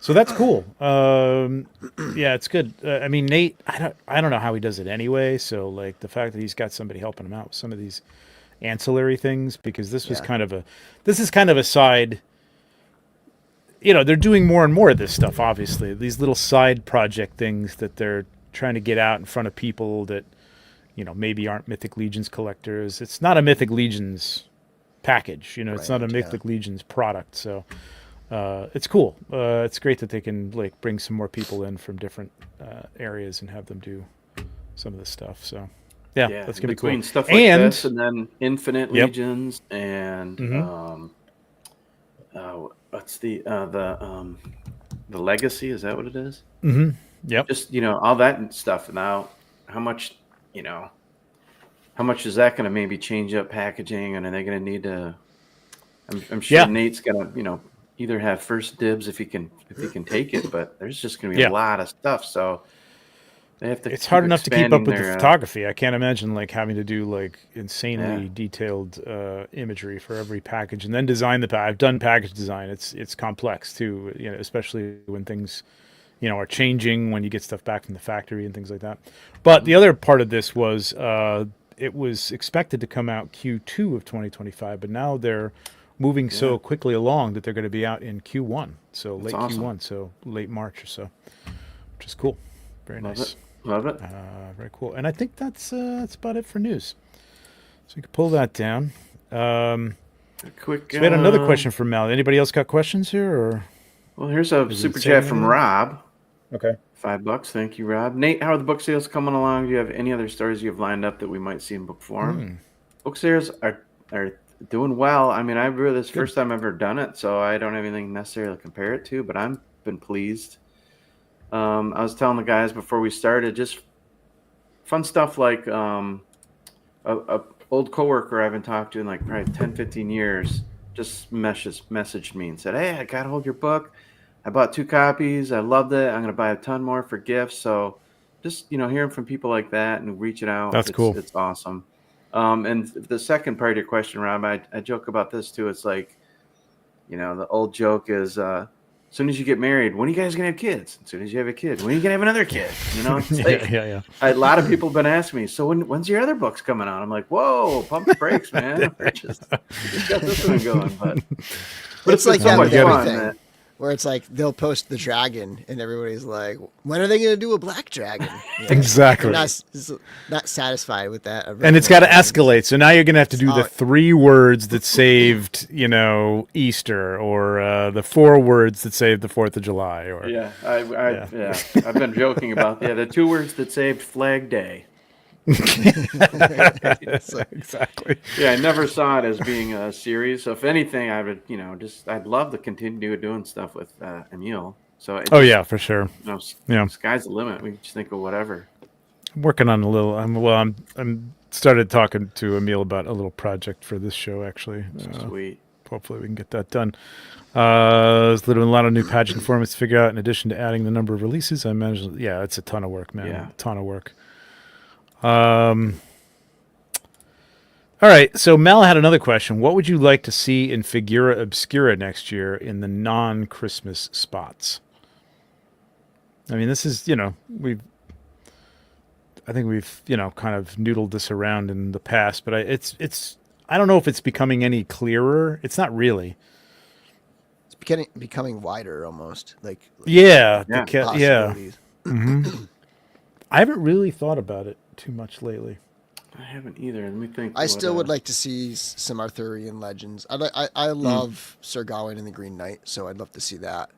So that's cool. Yeah, it's good. I mean, Nate, I don't know how he does it anyway. So like the fact that he's got somebody helping him out with some of these ancillary things, because this is kind of a side. You know, they're doing more and more of this stuff. Obviously, these little side project things that they're trying to get out in front of people that, you know, maybe aren't Mythic Legions collectors. It's not a Mythic Legions package. You know, it's not a Mythic Legions product. So. It's cool. It's great that they can like bring some more people in from different areas and have them do some of this stuff. So, yeah, that's gonna be cool. Between stuff like this and then Infinite Legions and what's the Legacy? Is that what it is? Mm-hmm. Yep. Just all that stuff. Now, how much is that going to maybe change up packaging? And are they going to need to? I'm sure Nate's going to either have first dibs if he can take it, but there's just going to be a lot of stuff, so they have to. It's hard enough to keep up with the photography. I can't imagine like having to do like insanely detailed imagery for every package and then design the I've done package design. It's complex too, especially when things are changing, when you get stuff back from the factory and things like that. But the other part of this was it was expected to come out Q2 of 2025, but now they're moving so quickly along that they're going to be out in Q1, so late Q1, so late March or so, which is cool. Very nice. Love it. Very cool. And I think that's about it for news. So we can pull that down. Quick. So we had another question from Mal. Anybody else got questions here? Or well, here's a super chat from Rob. Okay. $5. Thank you, Rob. Nate, how are the book sales coming along? Do you have any other stories you have lined up that we might see in book form? Book sales are doing well. I mean, this is the first time I've ever done it, so I don't have anything necessarily to compare it to, but I've been pleased. I was telling the guys before we started, just fun stuff like a old coworker I haven't talked to in like probably 10, 15 years just messaged me and said, "Hey, I got hold of your book. I bought 2 copies. I loved it. I'm going to buy a ton more for gifts." So just, hearing from people like that and reaching out. That's cool. It's awesome. And the second part of your question, Rob, I joke about this too. It's like, the old joke is, as soon as you get married, when are you guys going to have kids? As soon as you have a kid, when are you going to have another kid? It's like, yeah. A lot of people have been asking me, so when's your other books coming out? I'm like, whoa, pump the brakes, man. just got this one going. But it's like so that with fun, everything. Where it's like they'll post the dragon and everybody's like, when are they going to do a black dragon? Exactly. Not satisfied with that. And it's got to escalate. So now you're going to have to do the 3 words that saved, Easter, or the 4 words that saved the 4th of July. Or I've been joking about the 2 words that saved Flag Day. Exactly. Yeah, I never saw it as being a series. So if anything, I would, I'd love to continue doing stuff with Emil. So for sure. Sky's the limit. We can just think of whatever. I'm working on a little. I'm started talking to Emil about a little project for this show. Actually, sweet. Hopefully we can get that done. There's a lot of new pageant formats to figure out. In addition to adding the number of releases, I imagine. Yeah, it's a ton of work, man. Yeah. A ton of work. All right, so Mel had another question. What would you like to see in Figura Obscura next year in the non-Christmas spots? I mean, this is, I think we've kind of noodled this around in the past, but I don't know if it's becoming any clearer. It's not really. It's becoming wider almost. Yeah. Possibilities. Mm-hmm. I haven't really thought about it too much lately. I haven't either. Let me think. I still would like to see some Arthurian legends. I love Sir Gawain and the Green Knight, so I'd love to see that.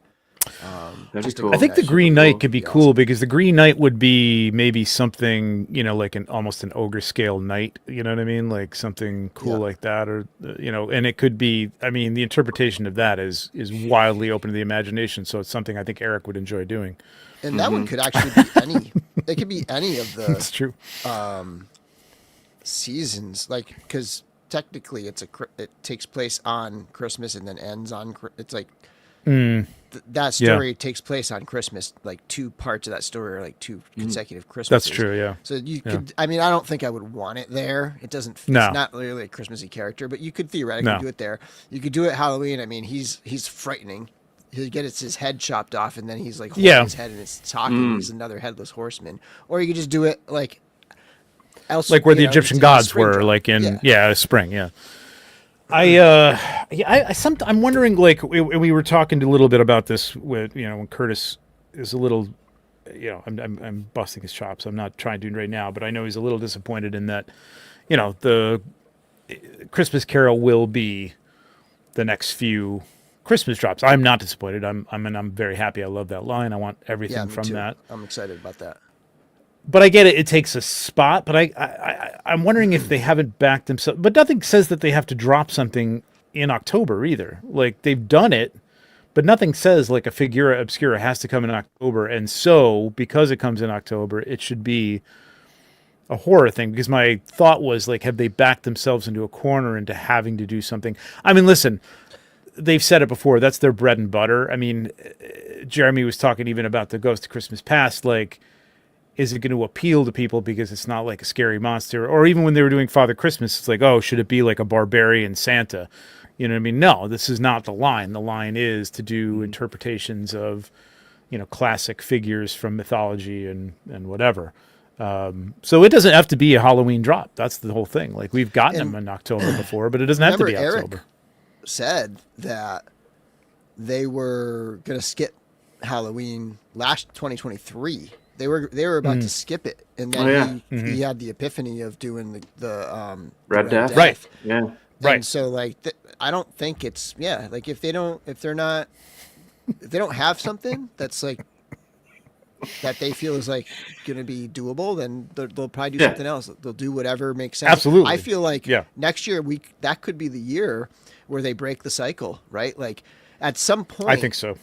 That'd Just be a cool. I think the Super Green cool. Knight could be cool awesome. because the Green Knight would be maybe something, like almost an ogre scale knight. You know what I mean? Like something cool like that, or and it could be. I mean, the interpretation of that is wildly open to the imagination. So it's something I think Eric would enjoy doing. And that one could actually be any. It could be any of the. That's true. Seasons, like, because technically it takes place on Christmas and then ends on. It's like that story takes place on Christmas. Like 2 parts of that story are like 2 consecutive Christmases. That's true. Yeah. So you could. I mean, I don't think I would want it there. It doesn't. No. It's not really a Christmassy character, but you could theoretically do it there. You could do it Halloween. I mean, he's frightening. He gets his head chopped off, and then he's like holding his head and it's talking. He's another headless horseman. Or you could just do it like. Like where the Egyptian gods were, like in spring, I'm wondering, like we were talking a little bit about this with when Curtis is a little, I'm busting his chops. I'm not trying to right now, but I know he's a little disappointed in that, the Christmas Carol will be the next few Christmas drops. I'm not disappointed. I'm very happy. I love that line. I want everything from that. I'm excited about that. But I get it. It takes a spot. But I'm wondering if they haven't backed themselves. But nothing says that they have to drop something in October either. Like they've done it, but nothing says like a Figura Obscura has to come in October. And so because it comes in October, it should be a horror thing. Because my thought was like, have they backed themselves into a corner into having to do something? I mean, listen, they've said it before. That's their bread and butter. I mean, Jeremy was talking even about the Ghost of Christmas Past, like. Is it going to appeal to people because it's not like a scary monster? Or even when they were doing Father Christmas, it's like, oh, should it be like a barbarian Santa? You know what I mean? No, this is not the line. The line is to do interpretations of, classic figures from mythology and whatever. So it doesn't have to be a Halloween drop. That's the whole thing. Like we've gotten them in October before, but it doesn't have to be October. Eric said that they were going to skip Halloween last 2023. They were about to skip it, and then he had the epiphany of doing the Red Death. Right. Yeah. And right. So like, I don't think it's like if they don't have something that's like that they feel is like going to be doable, then they'll probably do something else. They'll do whatever makes sense. Absolutely. I feel like next year that could be the year where they break the cycle, right? Like at some point. I think so.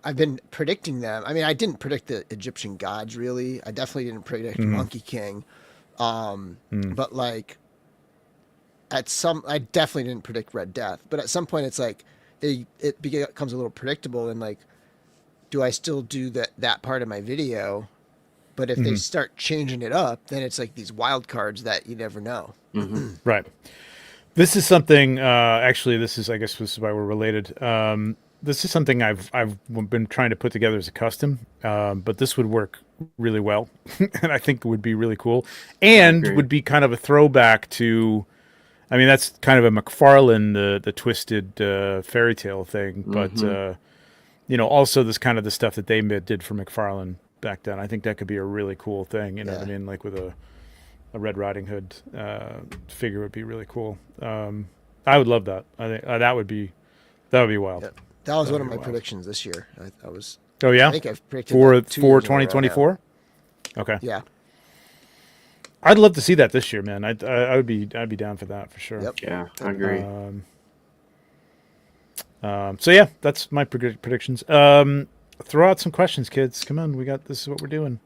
I've been predicting them. I mean, I didn't predict the Egyptian gods really. I definitely didn't predict Monkey King. But like I definitely didn't predict Red Death. But at some point, it's like it becomes a little predictable. And like, do I still do that part of my video? But if they start changing it up, then it's like these wild cards that you never know. Right. This is something. Actually, this is why we're related. This is something I've been trying to put together as a custom, but this would work really well, and I think it would be really cool, and would be kind of a throwback to. I mean, that's kind of a McFarlane, the twisted fairy tale thing, but also this kind of the stuff that they did for McFarlane back then. I think that could be a really cool thing. You know what I mean? Like with a Red Riding Hood figure would be really cool. I would love that. I think that would be wild. Yeah. That was one of my predictions this year. I was. Oh yeah. I think I've predicted for that 2 years in a row 2024. Okay. Yeah. I'd love to see that this year, man. I would be down for that for sure. Yep. Yeah, I agree. So yeah, that's my predictions. Throw out some questions, kids. Come on, this is what we're doing.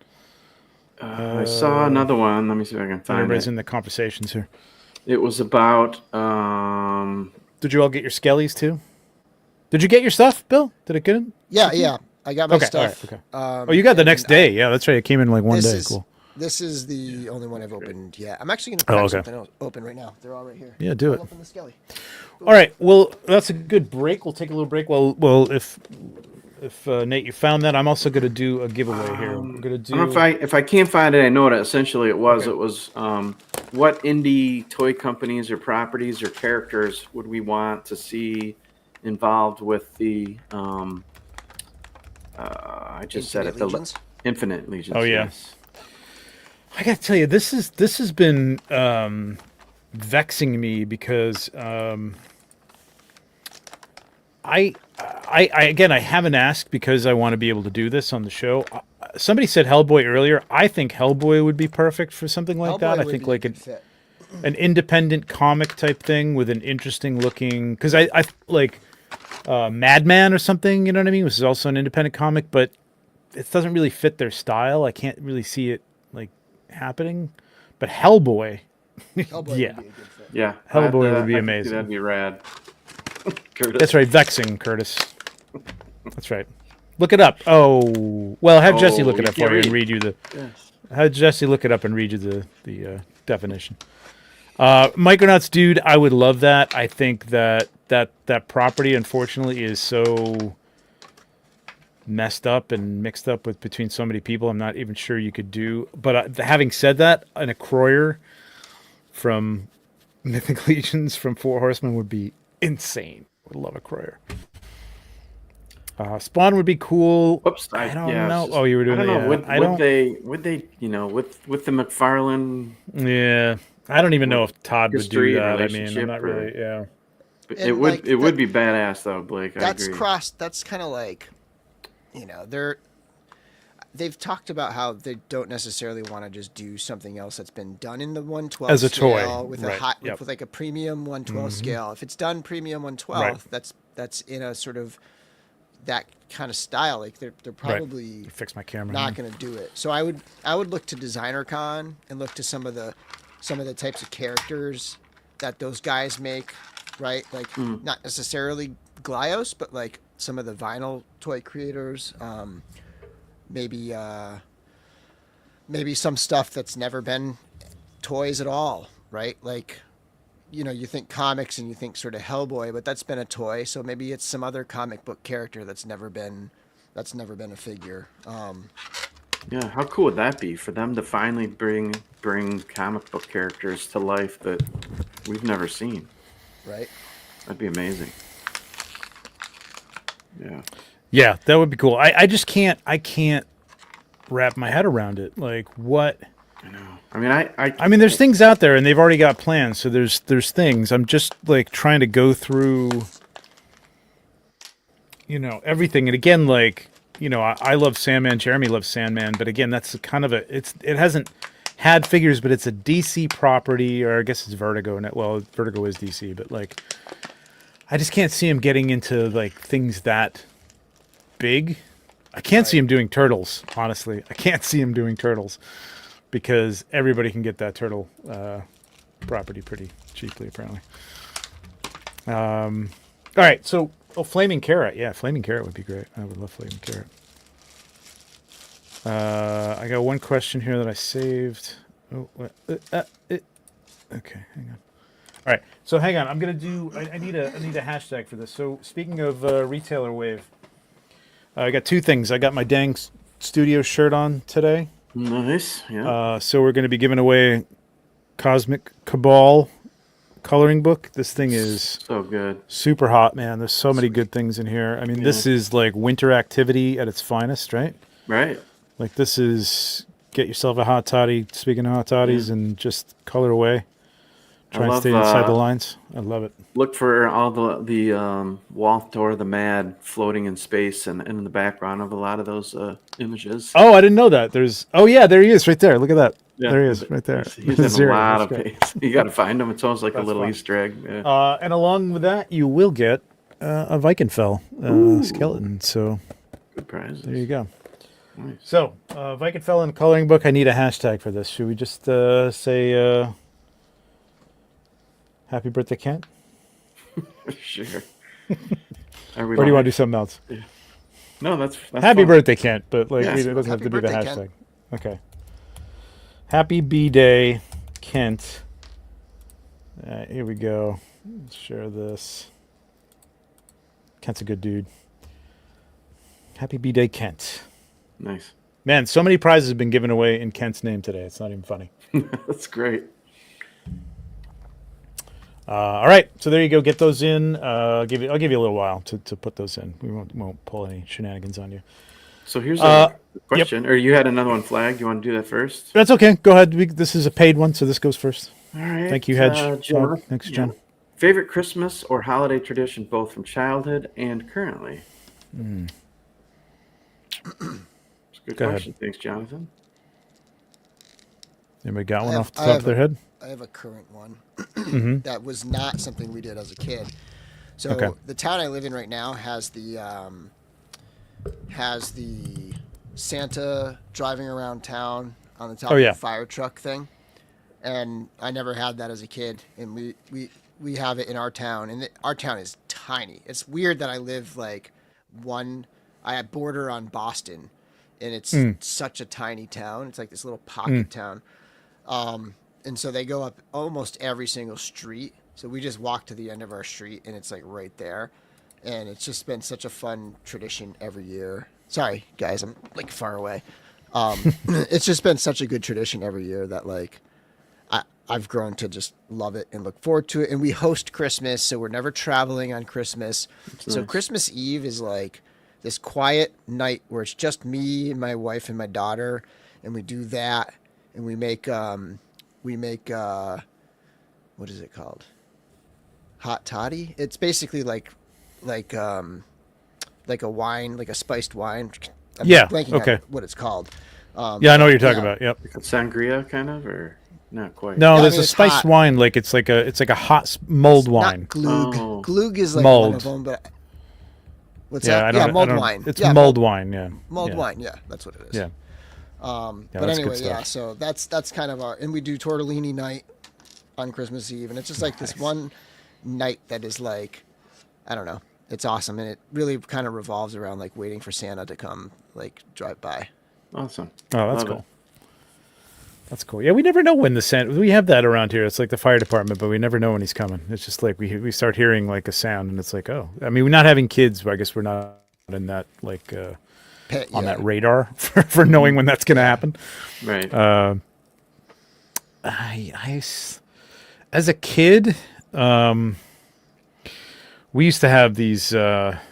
I saw another one. Let me see if I can find everybody's it. in the conversations here. It was about. Did you all get your skellies too? Did you get your stuff, Bill? Did it get in? Yeah. I got my stuff. Right, okay. You got the next day. Yeah, that's right. It came in like one day. Cool. This is the only one I've opened yet. I'm actually going to crack something else open right now. They're all right here. Yeah, do it. Open the skelly. All right. Well, that's a good break. We'll take a little break. Well, if Nate, you found that, I'm also going to do a giveaway here. We're going to do. I don't know if I can't find it. I know what essentially it was. Okay. It was what indie toy companies or properties or characters would we want to see involved with the I just said it. Legions? Infinite Legions. Oh yeah. Yes. I gotta tell you, this has been vexing me because I again, I haven't asked because I want to be able to do this on the show. Somebody said Hellboy earlier. I think Hellboy would be perfect for something like that. I think like an independent comic type thing with an interesting looking, because I like Madman or something, you know what I mean, which is also an independent comic, but it doesn't really fit their style. I can't really see it like happening. But Hellboy, Hellboy yeah, would be a good fit. Yeah. Hellboy would be I think amazing. That'd be rad. Curtis. That's right, vexing, Curtis. That's right. Look it up. Oh, well, have Jesse look it up for you and read you the. Yes. Have Jesse look it up and read you the definition. Micronauts, dude, I would love that. I think that property, unfortunately, is so messed up and mixed up with between so many people. I'm not even sure you could do. But having said that, an Acroyer from Mythic Legions from Four Horsemen would be insane. Would love a Acroyer. Spawn would be cool. Oops, I don't know. Oh, you were doing I don't know. Yeah. Would they, you know, with the McFarlane? Yeah, I don't even know if Todd would do that. I mean, I'm not relationship really. Yeah. It would be badass though, Blake. That's I agree. That's kind of like, you know, they've talked about how they don't necessarily want to just do something else that's been done in the 112 as a scale toy with right. a hot Yep. with like a premium 112 scale. If it's done premium 112, right. that's in a sort of that kind of style. Like they're probably right. Fix my camera. not going to do it. So I would look to Designer Con and look to some of the types of characters that those guys make, right? Like not necessarily Glyos, but like some of the vinyl toy creators. Maybe some stuff that's never been toys at all, right? Like, you know, you think comics and you think sort of Hellboy, but that's been a toy. So maybe it's some other comic book character that's never been a figure. Yeah, how cool would that be for them to finally bring comic book characters to life that we've never seen? Right. That'd be amazing. Yeah. Yeah, that would be cool. I just can't wrap my head around it. Like what? I know. I mean, I mean, there's things out there, and they've already got plans. So there's things. I'm just like trying to go through, you know, everything. And again, like, you know, I love Sandman. Jeremy loves Sandman, but again, that's kind of it hasn't had figures, but it's a DC property, or I guess it's Vertigo. Well, Vertigo is DC, but like, I just can't see him getting into like things that big. I can't see him doing Turtles, honestly. I can't see him doing Turtles because everybody can get that turtle property pretty cheaply, apparently. All right, so Flaming Carrot. Yeah, Flaming Carrot would be great. I would love Flaming Carrot. I got one question here that I saved. Oh, what? Okay, hang on. All right, so hang on. I'm gonna do. I need a hashtag for this. So speaking of retailer wave, I got two things. I got my dang studio shirt on today. Nice. Yeah. So we're gonna be giving away Cosmic Cabal coloring book. This thing is so good. Super hot, man. There's so many good things in here. I mean, this is like winter activity at its finest, right? Right. Like this is get yourself a hot toddy. Speaking of hot toddies, and just color away. Try and stay inside the lines. I love it. Look for all the Walthor the Mad floating in space and in the background of a lot of those images. Oh, I didn't know that. Yeah, there he is right there. Look at that. Yeah, there he is right there. He's in a lot of pace. You got to find him. It's almost like a little fun Easter egg. Yeah. And along with that, you will get a Vikingfell skeleton. So good prize. There you go. Nice. So Vikingfell and coloring book. I need a hashtag for this. Should we just say Happy Birthday, Kent? Sure. Or do you want to do something else? Yeah. No, that's Happy fun. Birthday, Kent, but like Yes. it doesn't have to be the hashtag. Kent. Okay. Happy B-Day, Kent. Here we go. Let's share this. Kent's a good dude. Happy B-Day, Kent. Nice. Man, so many prizes have been given away in Kent's name today. It's not even funny. That's great. All right, so there you go. Get those in. I'll give you a little while to put those in. We won't pull any shenanigans on you. So here's a question. Or you had another one flagged. You want to do that first? That's okay. Go ahead. This is a paid one, so this goes first. All right. Thank you, Hedge. John. Thanks, John. Favorite Christmas or holiday tradition, both from childhood and currently? It's a good question. Thanks, Jonathan. Anybody got one off the top of their head? I have a current one that was not something we did as a kid. So the town I live in right now has the Santa driving around town on the top of the fire truck thing, and I never had that as a kid, and we have it in our town, and our town is tiny. It's weird that I live I border on Boston, and it's such a tiny town. It's like this little pocket town. And so they go up almost every single street. So we just walk to the end of our street and it's like right there. And it's just been such a fun tradition every year. Sorry, guys, I'm like far away. It's just been such a good tradition every year that like I've grown to just love it and look forward to it. And we host Christmas, so we're never traveling on Christmas. So nice. Christmas Eve is like this quiet night where it's just me and my wife and my daughter, and we do that. And we make what is it called? Hot toddy. It's basically like a wine, like a spiced wine. I'm blanking on what it's called. I know what you're talking about. Yep. Sangria, kind of, or not quite. No, there's a spiced hot wine. Like it's like a hot mulled wine. Not glug. Oh. Glug is like mulled. One of them, but what's that? Mulled wine. It's mulled wine. Yeah. Mulled wine. Yeah, that's what it is. Yeah. But anyway, so that's kind of and we do tortellini night on Christmas Eve, and it's just like this one night that is like, I don't know, it's awesome, and it really kind of revolves around like waiting for Santa to come like drive by. Awesome. Oh, that's cool. That's cool. Yeah, we never know when we have that around here. It's like the fire department, but we never know when he's coming. It's just like we start hearing like a sound, and it's like, oh, I mean, we're not having kids, but I guess we're not in that like on that radar for knowing when that's going to happen. Right. I as a kid, we used to have these. My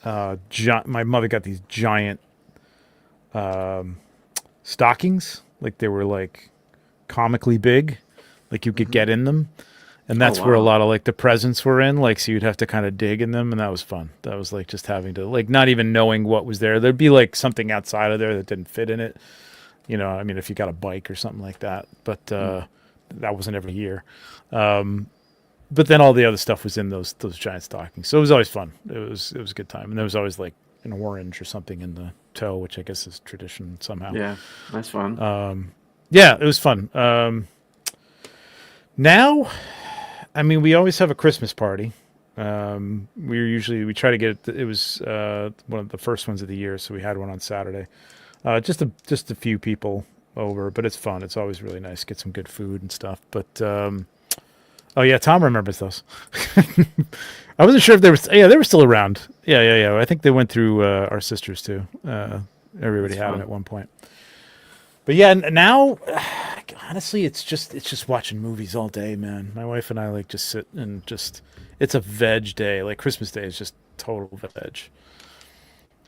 mother got these giant stockings. Like they were like comically big, like you could get in them. And that's where a lot of like the presents were in, like, so you'd have to kind of dig in them, and that was fun. That was like just having to like not even knowing what was there. There'd be like something outside of there that didn't fit in it. You know, I mean, if you got a bike or something like that, but that wasn't every year. But then all the other stuff was in those giant stockings. So it was always fun. It was a good time. And there was always like an orange or something in the toe, which I guess is tradition somehow. Yeah, that's fun. Yeah, it was fun. Now, I mean, we always have a Christmas party. We try to get it was one of the first ones of the year, so we had one on Saturday. Just a few people over, but it's fun. It's always really nice. Get some good food and stuff. But oh yeah, Tom remembers those. I wasn't sure if they were. Yeah, they were still around. Yeah. I think they went through our sisters too. Everybody had them at one point. But yeah, now honestly, it's just watching movies all day, man. My wife and I like just sit and it's a veg day. Like Christmas Day is just total veg.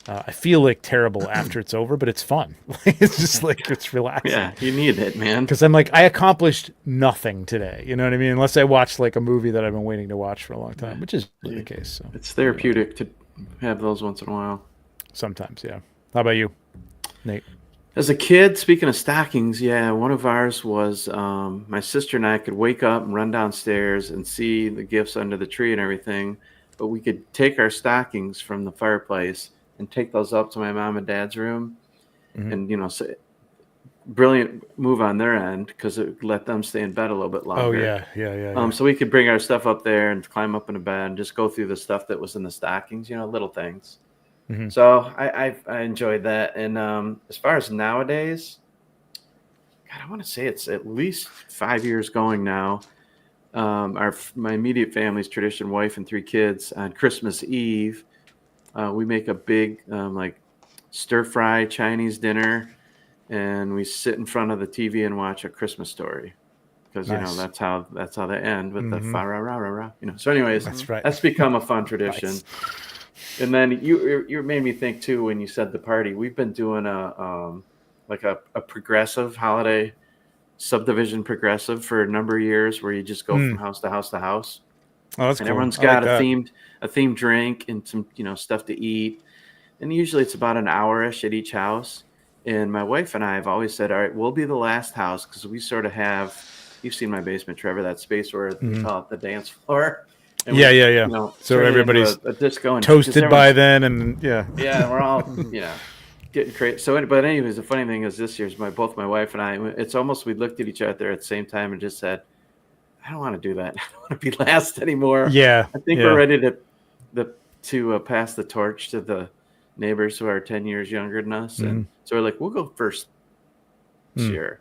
I feel like terrible after it's over, but it's fun. It's just like it's relaxing. Yeah, you need it, man. Because I'm like, I accomplished nothing today. You know what I mean? Unless I watched like a movie that I've been waiting to watch for a long time, which is really the case. So it's therapeutic to have those once in a while. Sometimes, yeah. How about you, Nate? As a kid, speaking of stockings, yeah, one of ours was my sister and I could wake up and run downstairs and see the gifts under the tree and everything, but we could take our stockings from the fireplace and take those up to my mom and dad's room, and brilliant move on their end because it let them stay in bed a little bit longer. Oh yeah. So we could bring our stuff up there and climb up in the bed and just go through the stuff that was in the stockings, little things. Mm-hmm. So I enjoyed that. And as far as nowadays, God, I want to say it's at least 5 years going now. My immediate family's tradition, wife and 3 kids, on Christmas Eve, we make a big like stir fry Chinese dinner, and we sit in front of the TV and watch A Christmas Story, because nice. that's how they end with the fa ra ra ra ra. So anyways, that's right. That's become a fun tradition. Nice. And then you made me think too when you said the party. We've been doing a progressive holiday subdivision progressive for a number of years where you just go from house to house to house. Oh, that's and cool. Everyone's I got like a themed drink and some stuff to eat. And usually it's about an hour-ish at each house. And my wife and I have always said, all right, we'll be the last house because we sort of have, you've seen my basement, Trevor, that space where we call it the dance floor. And yeah. So turn it everybody's into a disco and toasted by then, and yeah. Yeah, we're all getting crazy. So, but anyways, the funny thing is this year's both my wife and I. It's almost we looked at each other at the same time and just said, "I don't want to do that. I don't want to be last anymore." Yeah, I think we're ready to pass the torch to the neighbors who are 10 years younger than us, and so we're like, we'll go first this year.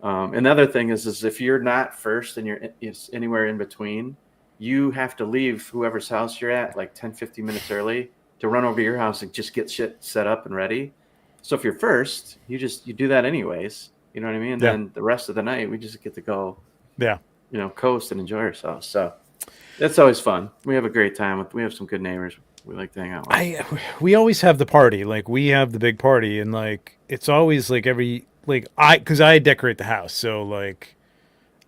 Another thing is if you're not first and it's anywhere in between, you have to leave whoever's house you're at like 10, 15 minutes early to run over to your house and just get shit set up and ready. So if you're first, you do that anyways. You know what I mean? And then the rest of the night, we just get to go, coast and enjoy ourselves. So that's always fun. We have a great time. We have some good neighbors. We like to hang out with. We always have the party. Like we have the big party, and like it's always like because I decorate the house, so like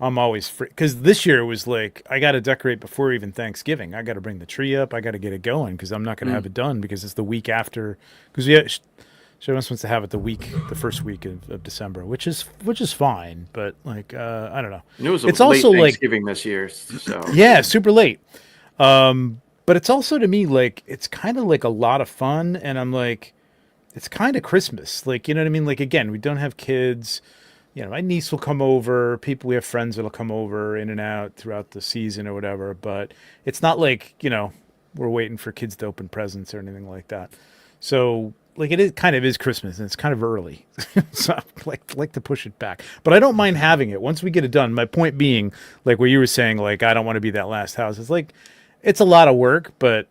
I'm always free. Because this year it was like I got to decorate before even Thanksgiving. I got to bring the tree up. I got to get it going because I'm not going to have it done because it's the week after. Because she wants to have it the first week of December, which is fine. But like I don't know. It's also late Thanksgiving this year, so yeah, super late. But it's also to me like it's kind of like a lot of fun, and I'm like, it's kind of Christmas, like you know what I mean. Like again, we don't have kids. My niece will come over. We have friends that'll come over in and out throughout the season or whatever. But it's not like we're waiting for kids to open presents or anything like that. So like it kind of is Christmas, and it's kind of early, so I like to push it back. But I don't mind having it once we get it done. My point being, like what you were saying, like I don't want to be that last house. It's like. It's a lot of work, but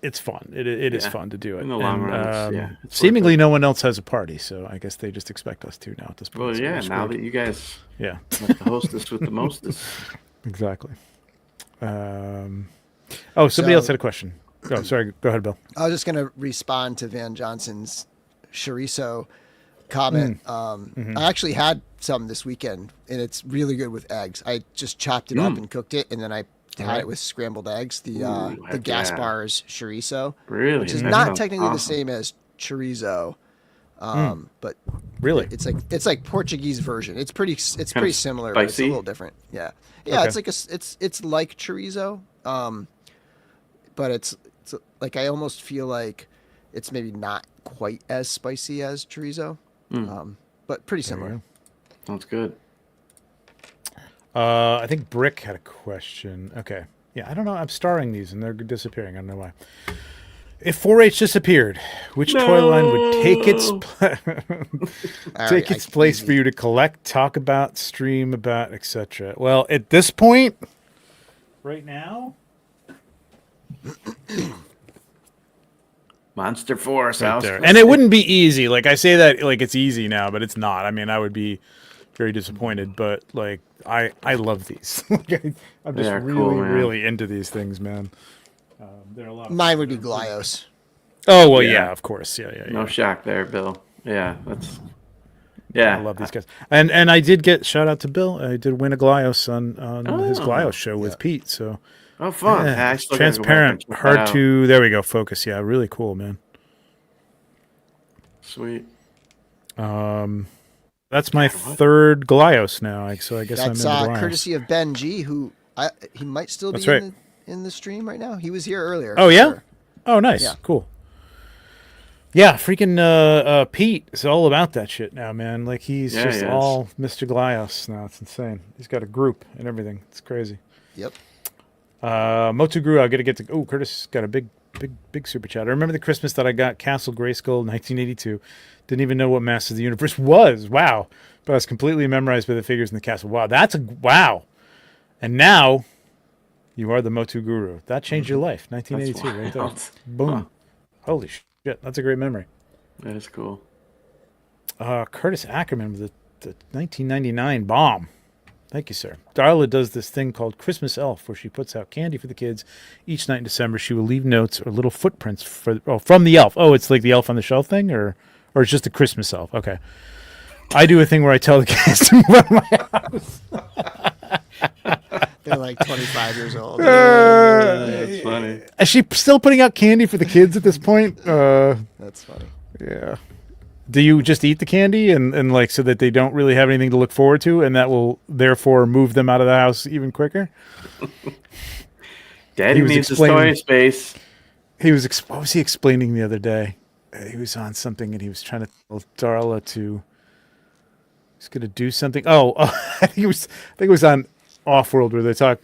it's fun. It is fun to do it. In the long run, it's seemingly no one else has a party, so I guess they just expect us to now at this point. Well, so now that you guys have the hostess with the mostest. Exactly. Somebody else had a question. Oh, sorry. Go ahead, Bill. I was just going to respond to Van Johnson's chorizo comment. I actually had some this weekend, and it's really good with eggs. I just chopped it up and cooked it, and then I had it with scrambled eggs. The Gaspar's chorizo, which is not technically the same as chorizo, but really, it's like Portuguese version. It's pretty similar, but it's a little different. Yeah. Okay. It's like it's like chorizo, but it's like I almost feel like it's maybe not quite as spicy as chorizo, but pretty similar. Sounds good. I think Brick had a question. Okay. Yeah, I don't know. I'm starring these and they're disappearing. I don't know why. If 4-H disappeared, which toy line would take its place for you to collect, talk about, stream about, etc.? Well, at this point, right now, Monster Force right there. And it wouldn't be easy. Like I say that like it's easy now, but it's not. I mean, I would be very disappointed, but like I love these. I'm just really into these things, man. They're a lot. Mine would be Glios. Oh well, yeah, of course, yeah. No shock there, Bill. Yeah, I love these guys. And I did get shout out to Bill. I did win a Glios on his Glios show with Pete. So fun. Yeah, transparent, hard to. There we go. Focus. Yeah, really cool, man. Sweet. That's my third Glios now, so I guess that's I'm in the courtesy of Ben G, who he might still be in the stream right now. He was here earlier. Oh yeah. Sure. Oh nice, cool. Yeah, freaking Pete is all about that shit now, man. Like he's just all Mr. Glios now. It's insane. He's got a group and everything. It's crazy. Yep. Motu Guru, I gotta get to. Oh, Curtis got a big super chat. I remember the Christmas that I got Castle Grayskull 1982. Didn't even know what Masters of the Universe was. Wow. But I was completely memorized by the figures in the castle. Wow, wow. And now you are the Motu Guru. That changed your life. 1982, right there. Boom. Huh. Holy shit. That's a great memory. That is cool. Curtis Ackerman with the 1999 bomb. Thank you, sir. Darla does this thing called Christmas Elf, where she puts out candy for the kids each night in December. She will leave notes or little footprints from the elf. Oh, it's like the elf on the shelf thing, or it's just a Christmas elf. Okay. I do a thing where I tell the kids to move out of my house. They're like 25 years old. That's funny. Is she still putting out candy for the kids at this point? That's funny. Yeah. Do you just eat the candy and like so that they don't really have anything to look forward to, and that will therefore move them out of the house even quicker? Daddy needs his toy space. What was he explaining the other day? He was on something and he was trying to tell Darla to. He's going to do something. I think it was on Offworld where they talk.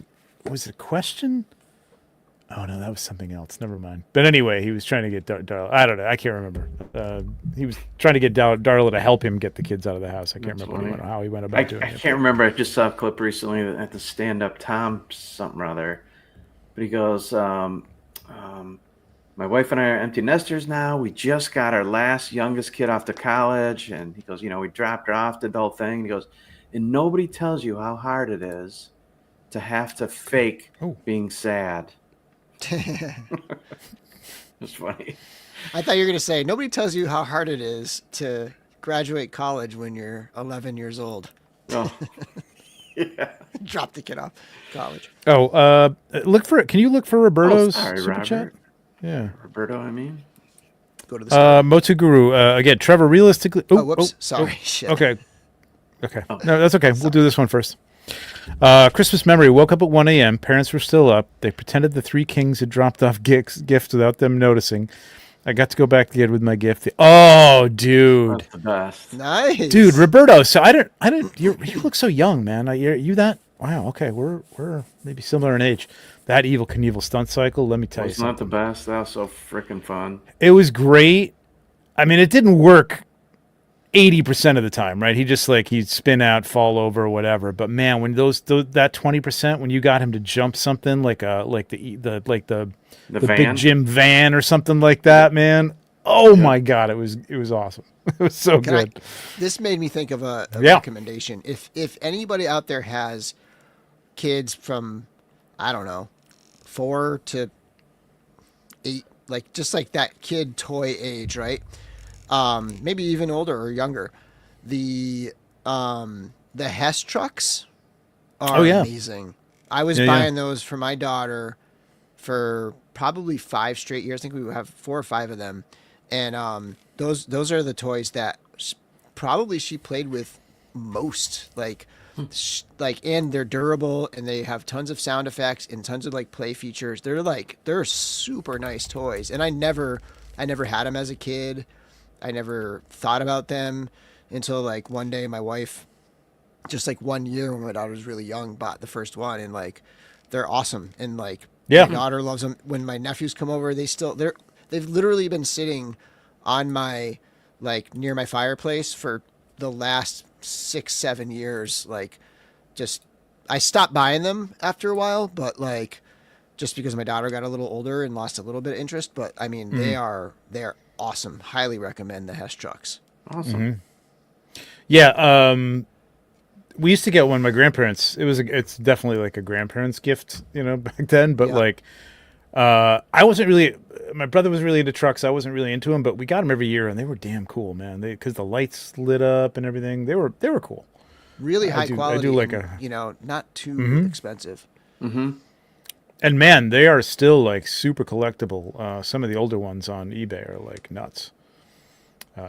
Was it a question? Oh no, that was something else. Never mind. But anyway, he was trying to get Darla. I don't know. I can't remember. He was trying to get Darla to help him get the kids out of the house. I can't remember how he went about doing it. I can't remember. I just saw a clip recently at the stand-up Tom something or other. But he goes, my wife and I are empty nesters now. We just got our last youngest kid off to college. And he goes, we dropped her off, did the whole thing. And he goes, and nobody tells you how hard it is to have to fake being sad. It's funny. I thought you were going to say, nobody tells you how hard it is to graduate college when you're 11 years old. Oh, yeah. Drop the kid off college. Can you look for Roberto's sorry, super Robert. chat? Yeah. Roberto, I mean. Go to the store. Motu Guru. Again, Trevor, realistically. Whoops. Sorry. Shit. Okay. No, that's okay. We'll do this one first. Christmas memory. Woke up at 1 a.m. Parents were still up. They pretended the three kings had dropped off gifts without them noticing. I got to go back to bed with my gift. Oh, dude. That's the best. Nice. Dude, Roberto. So I didn't. You look so young, man. You that? Wow. Okay, we're maybe similar in age. That Evel Knievel stunt cycle. Let me tell you It's not something. the best. That was so freaking fun. It was great. I mean, it didn't work 80% of the time, right? He just he'd spin out, fall over, or whatever. But man, when that 20%, when you got him to jump something like the big Jim van or something like that, man. Oh my God, it was awesome. It was so good. This made me think of a recommendation. If anybody out there has kids from, I don't know, 4 to 8, just like that kid toy age, right? Maybe even older or younger. The Hess trucks are amazing. I was buying those for my daughter for probably 5 straight years. I think we have 4 or 5 of them, and those are the toys that probably she played with most. And they're durable and they have tons of sound effects and tons of play features. They're super nice toys, and I never had them as a kid. I never thought about them until one day my wife, just 1 year when my daughter was really young, bought the first one, and they're awesome. And my daughter loves them. When my nephews come over, they've literally been sitting on my near my fireplace for the last 6-7 years. I stopped buying them after a while, but just because my daughter got a little older and lost a little bit of interest. But I mean, they're awesome. Highly recommend the Hess trucks. Awesome. Mm-hmm. Yeah. We used to get one. My grandparents. It's definitely a grandparents' gift, back then. But I wasn't really. My brother was really into trucks. I wasn't really into them, but we got them every year, and they were damn cool, man. Because the lights lit up and everything. They were cool. Really high quality. I do and, not too expensive. Mm-hmm. And man, they are still super collectible. Some of the older ones on eBay are nuts.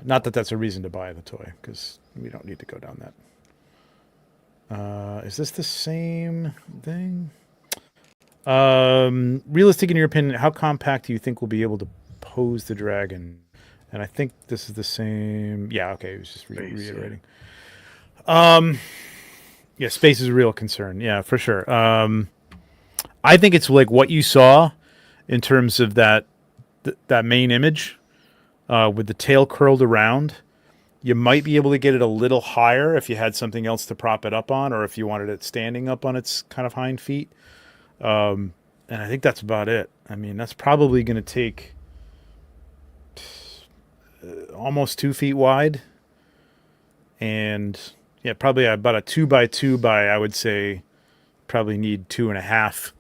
Not that that's a reason to buy the toy, because we don't need to go down that. Is this the same thing? Realistic in your opinion, how compact do you think we'll be able to pose the dragon? And I think this is the same. Yeah, okay, it was just reiterating. Space is a real concern. Yeah, for sure. I think it's what you saw in terms of that main image with the tail curled around. You might be able to get it a little higher if you had something else to prop it up on, or if you wanted it standing up on its kind of hind feet. And I think that's about it. I mean, that's probably going to take almost 2 feet wide and Yeah, probably about a 2x2 by, I would say, probably need 2.5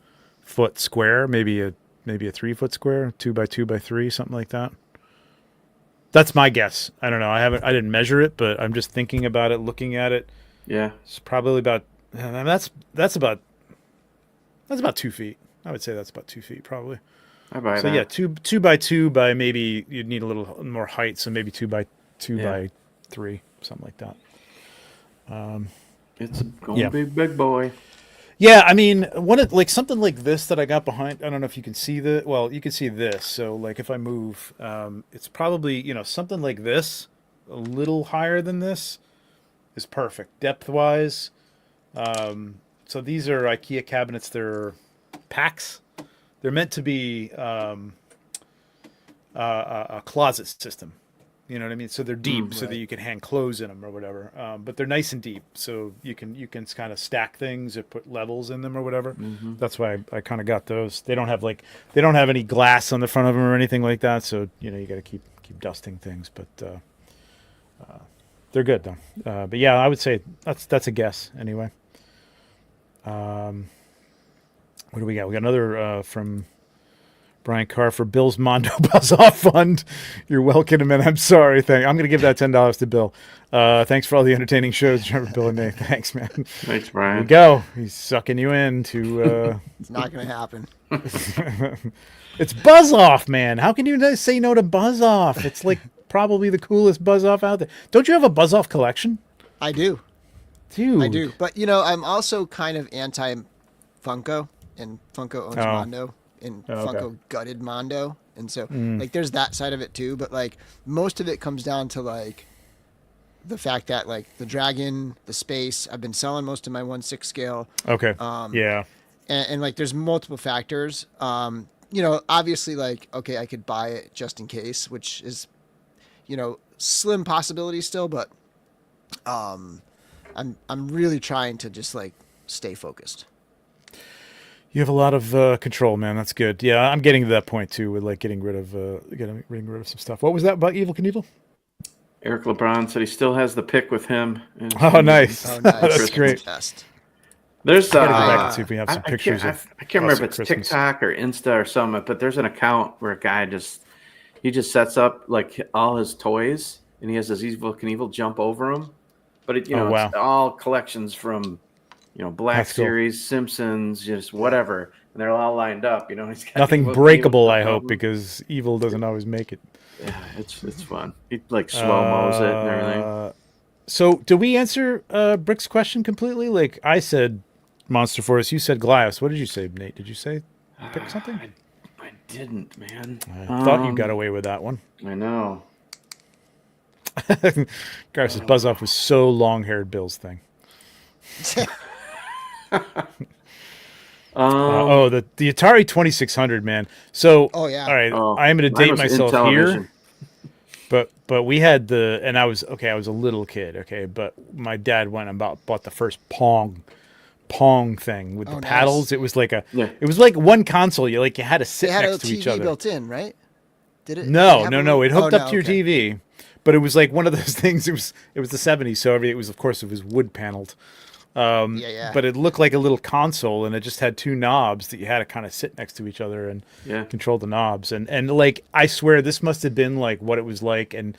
foot square, maybe a 3 foot square, 2x2x3, something like that. That's my guess. I don't know. I didn't measure it, but I'm just thinking about it, looking at it. Yeah. It's probably about, that's about 2 feet. I would say that's about 2 feet probably. I buy that. So yeah, 2x2 by maybe you'd need a little more height, so maybe 2x2 by 3, something like that. It's gonna be big boy. Yeah, I mean, like something like this that I got behind. I don't know if you can see you can see this. So like if I move, it's probably something like this, a little higher than this, is perfect depth wise. So these are IKEA cabinets. They're packs. They're meant to be a closet system. You know what I mean? So they're deep, so that you can hang clothes in them or whatever. But they're nice and deep, so you can kind of stack things or put levels in them or whatever. Mm-hmm. That's why I kind of got those. They don't have any glass on the front of them or anything like that. So you got to keep dusting things, but they're good though. But yeah, I would say that's a guess anyway. What do we got? We got another from Brian Carr for Bill's Mondo Buzz Off Fund. You're welcome, and I'm sorry. I'm going to give that $10 to Bill. Thanks for all the entertaining shows, Trevor, Bill, and Nate. Thanks, man. Thanks, Brian. There you go. He's sucking you in to... It's not going to happen. It's Buzz Off, man. How can you say no to Buzz Off? It's like probably the coolest Buzz Off out there. Don't you have a Buzz Off collection? I do. Dude. I do. But, I'm also kind of anti-Funko, and Funko owns Mondo. And Funko gutted Mondo, and so like there's that side of it too, but like most of it comes down to like the fact that like the dragon, the space, I've been selling most of my 1/6 scale. Okay. And like there's multiple factors. Obviously like okay, I could buy it just in case, which is slim possibility still, but I'm really trying to just like stay focused. You have a lot of control, man. That's good. Yeah, I'm getting to that point too, with like getting rid of some stuff. What was that about Evil Knievel? Eric LeBron said he still has the pick with him. Oh, nice. That's great. There's I gotta go back and see if we have some pictures. I can't remember if it's TikTok or Insta or something, but there's an account where a guy just sets up like all his toys, and he has this Evil Knievel jump over them. But it's all collections from. Black That's Series, cool. Simpsons, just whatever. And they're all lined up, He's got nothing breakable, I hope, because Evil doesn't always make it. Yeah, it's fun. He like slow-mos it and everything. So, did we answer Brick's question completely? Like, I said Monster Force, you said Goliath. What did you say, Nate? Did you say pick something? I didn't, man. I thought you got away with that one. I know. Garth's Buzz Off was so long-haired Bill's thing. The Atari 2600, man. So all right, I'm going to date myself here, but we had and I was a little kid, but my dad went and bought the first Pong thing with the paddles. It was like it was like one console. You had to sit next to each other. It had a TV built in, right? Did it? No. It hooked up to your TV, but it was like one of those things. It was the 70s, so it was wood paneled. But it looked like a little console, and it just had two knobs that you had to kind of sit next to each other and control the knobs. And like, I swear this must have been like what it was like. And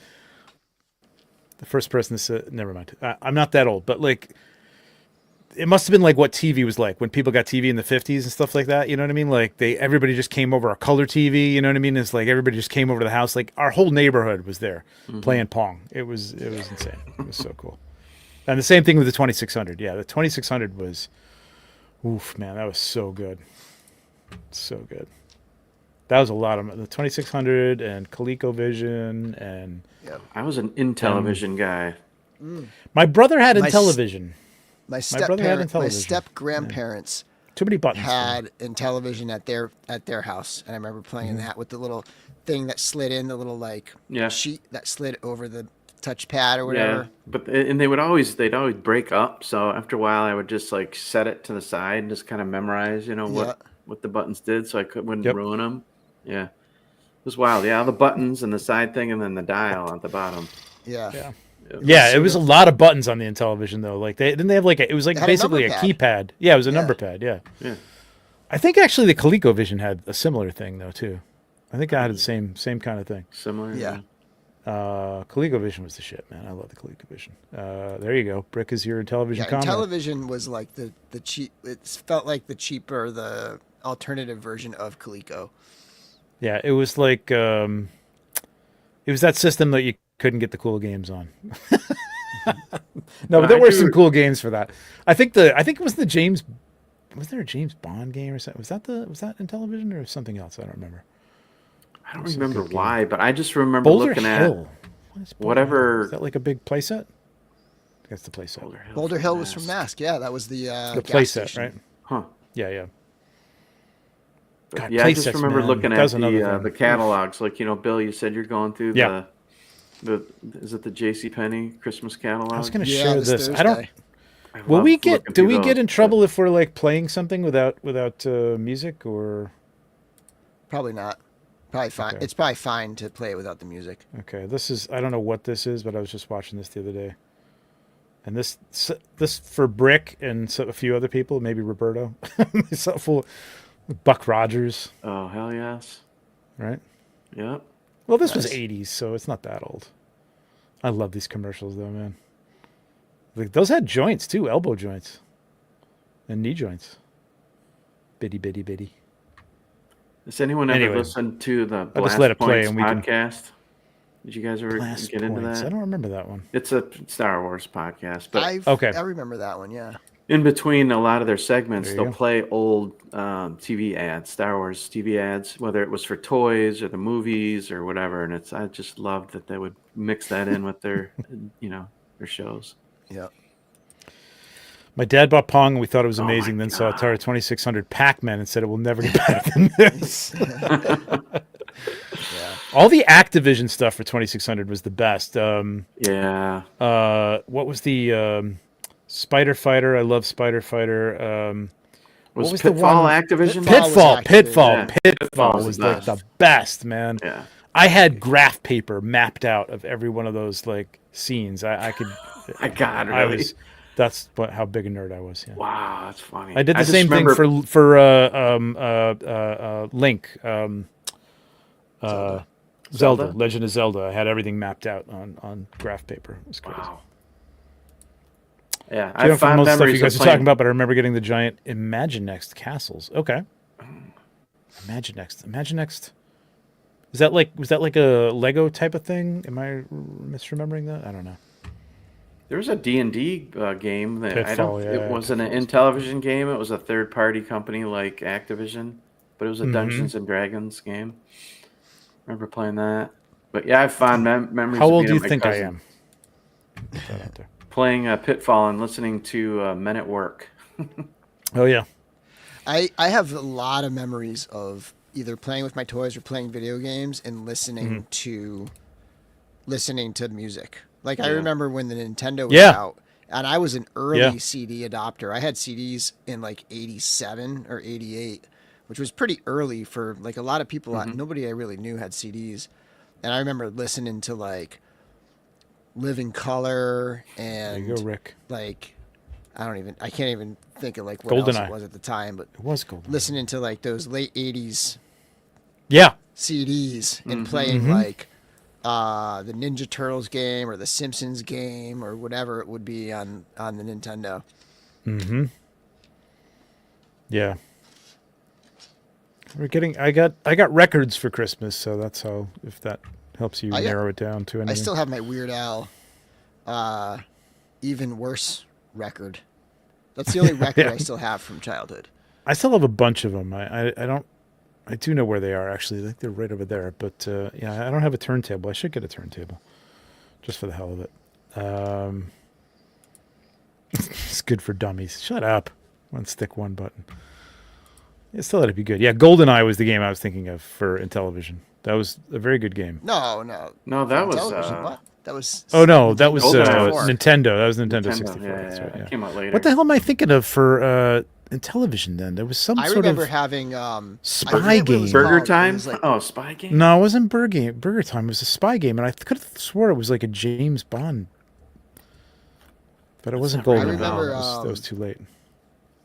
the first person to say, never mind. I'm not that old, but like, it must have been like what TV was like when people got TV in the 50s and stuff like that. You know what I mean? Like everybody just came over a color TV. You know what I mean? It's like everybody just came over to the house. Like our whole neighborhood was there playing Pong. It was insane. It was so cool. And the same thing with the 2600. Yeah, the 2600 was, oof, man, that was so good. So good. That was a lot of the 2600 and ColecoVision and. Yeah, I was an Intellivision guy. My brother had Intellivision. My step grandparents too many buttons had Intellivision at their house, and I remember playing that with the little thing that slid in, the little sheet that slid over the touchpad or whatever. Yeah, but they'd always break up. So after a while, I would just like set it to the side and just kind of memorize, what the buttons did, so I wouldn't ruin them. Yeah, it was wild. Yeah, the buttons and the side thing, and then the dial at the bottom. Yeah. Yeah, it was a lot of buttons on the Intellivision though. Like they have like it was like basically a keypad. Yeah, it was a number pad. Yeah. Yeah. I think actually the ColecoVision had a similar thing though too. I think I had the same kind of thing. Similar. Yeah. ColecoVision was the shit, man. I love the ColecoVision. There you go. Brick is your Intellivision comment. Intellivision was like the cheap. It felt like the cheaper, the alternative version of Coleco. Yeah, it was like it was that system that you couldn't get the cool games on. No, but there were some cool games for that. I think it was the James. Was there a James Bond game or something? Was that Intellivision or something else? I don't remember. I don't remember why, but I just remember Boulder looking Hill. at whatever. Is that like a big playset? That's the playset. Boulder Hill was from Mask. Yeah, that was the playset, right? Huh. Yeah. God, Yeah, I just remember looking at the catalogs. Like, Bill, you said you're going through the is it the JCPenney Christmas catalog? I was going to share this. Thursday. I don't. Will we get? Do we get in trouble if we're like playing something without music or? Probably not. Probably fine. Okay. It's probably fine to play it without the music. Okay, this is. I don't know what this is, but I was just watching this the other day. And this for Brick and a few other people, maybe Roberto, myself, Buck Rogers. Oh, hell yes. Right? Yep. Well, this was 80s, so it's not that old. I love these commercials, though, man. Like, those had joints, too, elbow joints. And knee joints. Bitty. Has anyone ever listened to the Blast just let it play Points and we can... podcast? Did you guys ever get into that? I don't remember that one. It's a Star Wars podcast. But I remember that one, yeah. In between a lot of their segments, they'll play old TV ads, Star Wars TV ads, whether it was for toys or the movies or whatever. And I just loved that they would mix that in with their, their shows. Yeah. My dad bought Pong and we thought it was amazing. Then saw Atari 2600 Pac-Man and said it will never get better than this. Yeah. All the Activision stuff for 2600 was the best. Yeah. What was the Spider Fighter? I love Spider Fighter. What was Pitfall Activision? Pitfall was like the best, man. Yeah. I had graph paper mapped out of every one of those like scenes. I could. My God, really? That's how big a nerd I was. Yeah. Wow, that's funny. I did the same thing for Link. Zelda, Legend of Zelda. I had everything mapped out on graph paper. It was crazy. Wow. Yeah, I found most stuff you guys are talking about, but I remember getting the giant Imaginext castles. Okay. Imaginext. Was that like a Lego type of thing? Am I misremembering that? I don't know. There was a D&D game that Pitfall, it wasn't an Intellivision game. It was a third-party company like Activision, but it was a Dungeons and Dragons game. Remember playing that? But yeah, I have fond memories. How old do you think I am? Playing Pitfall and listening to Men at Work. Oh yeah. I have a lot of memories of either playing with my toys or playing video games and listening to music. Like I remember when the Nintendo was out, and I was an early CD adopter. I had CDs in like 87 or 88, which was pretty early for like a lot of people. Nobody I really knew had CDs. And I remember listening to like Living Color and there you go, Rick. Like I can't even think of like what else it was at the time, but it was GoldenEye. Listening to like those late 80s CDs and playing like the Ninja Turtles game or the Simpsons game or whatever it would be on the Nintendo. Yeah. I got records for Christmas, so that's how, if that helps you narrow it down to anything. I still have my Weird Al Even Worse record. That's the only record I still have from childhood. I still have a bunch of them. I do know where they are, actually. I think they're right over there. But, I don't have a turntable. I should get a turntable just for the hell of it. It's good for dummies. Shut up. Stick one button. Yeah, still let it be good. Yeah, GoldenEye was the game I was thinking of for Intellivision. That was a very good game. No, that was... What? That was... Oh, no, that was GoldenEye Nintendo. That was Nintendo 64. Yeah, That's right, it came out later. What the hell am I thinking of for Intellivision then? There was some sort of... I remember having... spy game. Burger Time? Spy game? No, it wasn't Burger Time. It was a spy game, and I could have swore it was like a James Bond But it wasn't Golden. I remember that was too late.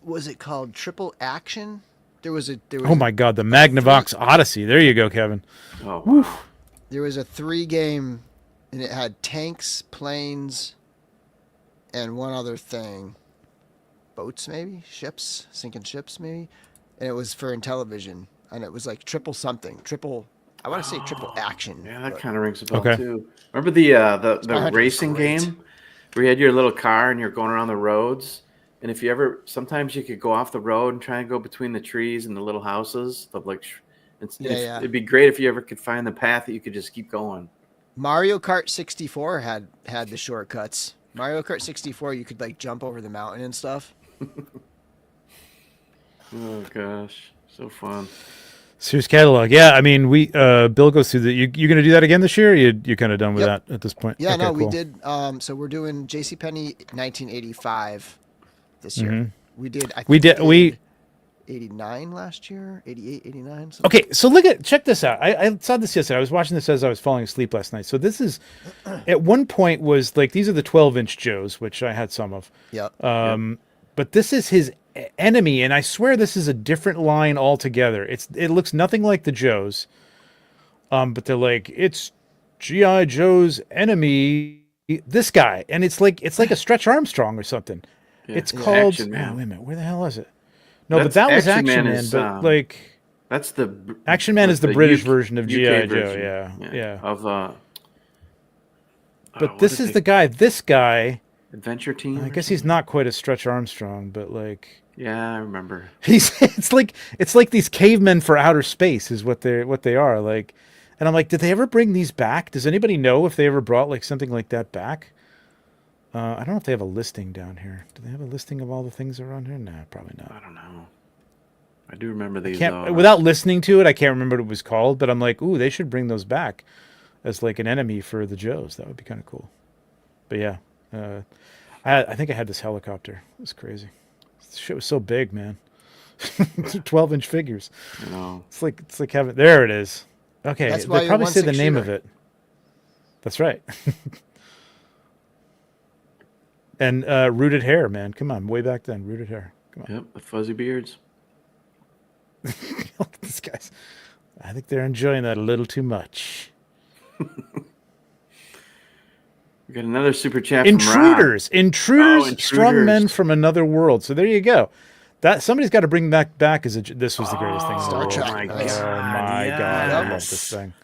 Was it called Triple Action? There was oh my God, the Magnavox Odyssey. There you go, Kevin. Oh, wow. There was a 3-game, and it had tanks, planes, and one other thing. Boats, maybe? Ships? Sinking ships, maybe? And it was for Intellivision. And it was like triple something. I want to say Triple Action. Yeah, that kind of rings a bell, too. Remember the racing game where you had your little car and you're going around the roads? And if you ever, sometimes you could go off the road and try and go between the trees and the little houses. It'd be great if you ever could find the path that you could just keep going. Mario Kart 64 had the shortcuts. Mario Kart 64, you could like jump over the mountain and stuff. Oh gosh, so fun. Sears catalog. Yeah, I mean, Bill goes through you going to do that again this year? Or you kind of done with that at this point? Yeah, okay, we did. So we're doing JCPenney 1985 this year. Mm-hmm. We did 89 last year, 88, 89. Okay, so check this out. I saw this yesterday. I was watching this as I was falling asleep last night. So this is, at one point was like, these are the 12-inch Joes, which I had some of. Yep. But this is his enemy, and I swear this is a different line altogether. It looks nothing like the Joes. But they're like, it's G.I. Joe's enemy, this guy. And it's like a Stretch Armstrong or something. Yeah, it's called, wait a minute, where the hell is it? No, but that was Action Man, but like that's the Action Man is the British version of G.I. Joe, yeah. But this is the guy. This guy, Adventure Team. I guess he's not quite a Stretch Armstrong, but like, yeah, I remember. It's like these cavemen for outer space is what they are like, and I'm like, did they ever bring these back? Does anybody know if they ever brought like something like that back? I don't know if they have a listing down here. Do they have a listing of all the things that are on here? Nah, probably not. I don't know. I do remember these. Without listening to it, I can't remember what it was called, but I'm like, ooh, they should bring those back as like an enemy for the Joes. That would be kind of cool. But yeah, I think I had this helicopter. It was crazy. This shit was so big, man. 12-inch figures. I know. It's like having. There it is. Okay, they probably say the name of it. That's right. And rooted hair, man. Come on, way back then, rooted hair. Come on. Yep, the fuzzy beards. Look at these guys. I think they're enjoying that a little too much. We got another super chat. Intruders, strong men from another world. So there you go. That somebody's got to bring back as this was the greatest thing in the world. Star Trek. Oh my God, I love this thing.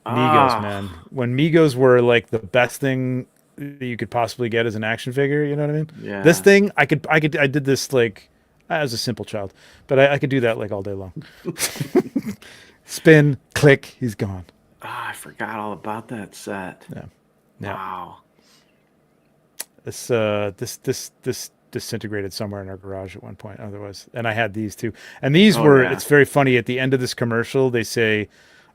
Migos, man. When Migos were like the best thing you could possibly get as an action figure, you know what I mean? Yeah. This thing, I did this like as a simple child, but I could do that like all day long. Spin, click, he's gone. I forgot all about that set. Yeah. Wow. This disintegrated somewhere in our garage at one point. Otherwise, and I had these too. And these were. Yeah. It's very funny. At the end of this commercial, they say,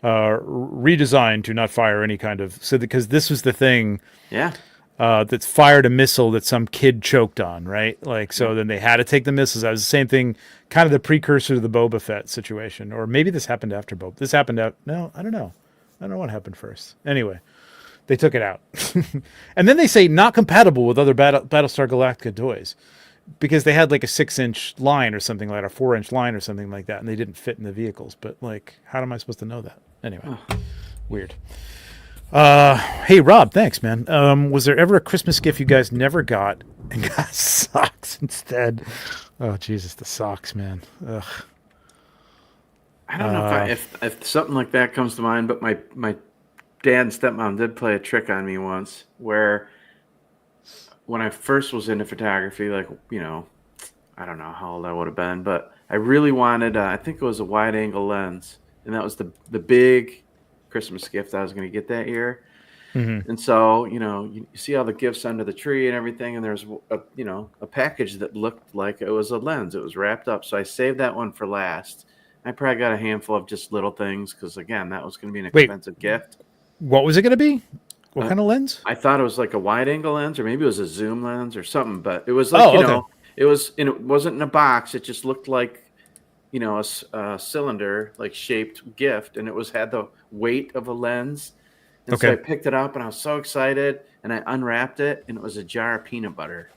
"Redesigned to not fire any kind of." So because this was the thing. Yeah. That's fired a missile that some kid choked on, right? Like, so then they had to take the missiles. That was the same thing, kind of the precursor to the Boba Fett situation. Or maybe this happened after Boba. This happened no, I don't know. I don't know what happened first. Anyway, they took it out. And then they say not compatible with other Battlestar Galactica toys because they had like a 6-inch line or something like that, a 4-inch line or something like that, and they didn't fit in the vehicles. But like, how am I supposed to know that? Anyway, weird. Hey Rob, thanks, man. Was there ever a Christmas gift you guys never got and got socks instead? Oh Jesus, the socks, man. Ugh. I don't know if something like that comes to mind, but my dad and stepmom did play a trick on me once where when I first was into photography, like, you know, I don't know how old I would have been, but I really wanted, I think it was a wide angle lens, and that was the big Christmas gift I was going to get that year. Mm-hmm. And so, you know, you see all the gifts under the tree and everything, and there's a package that looked like it was a lens. It was wrapped up. So I saved that one for last. I probably got a handful of just little things because, again, that was going to be an expensive gift. What was it going to be? What kind of lens? I thought it was like a wide angle lens, or maybe it was a zoom lens or something, but it was like, it wasn't in a box. It just looked like, you know, a cylinder like shaped gift, and it had the weight of a lens. And so I picked it up and I was so excited. and I unwrapped it, and it was a jar of peanut butter.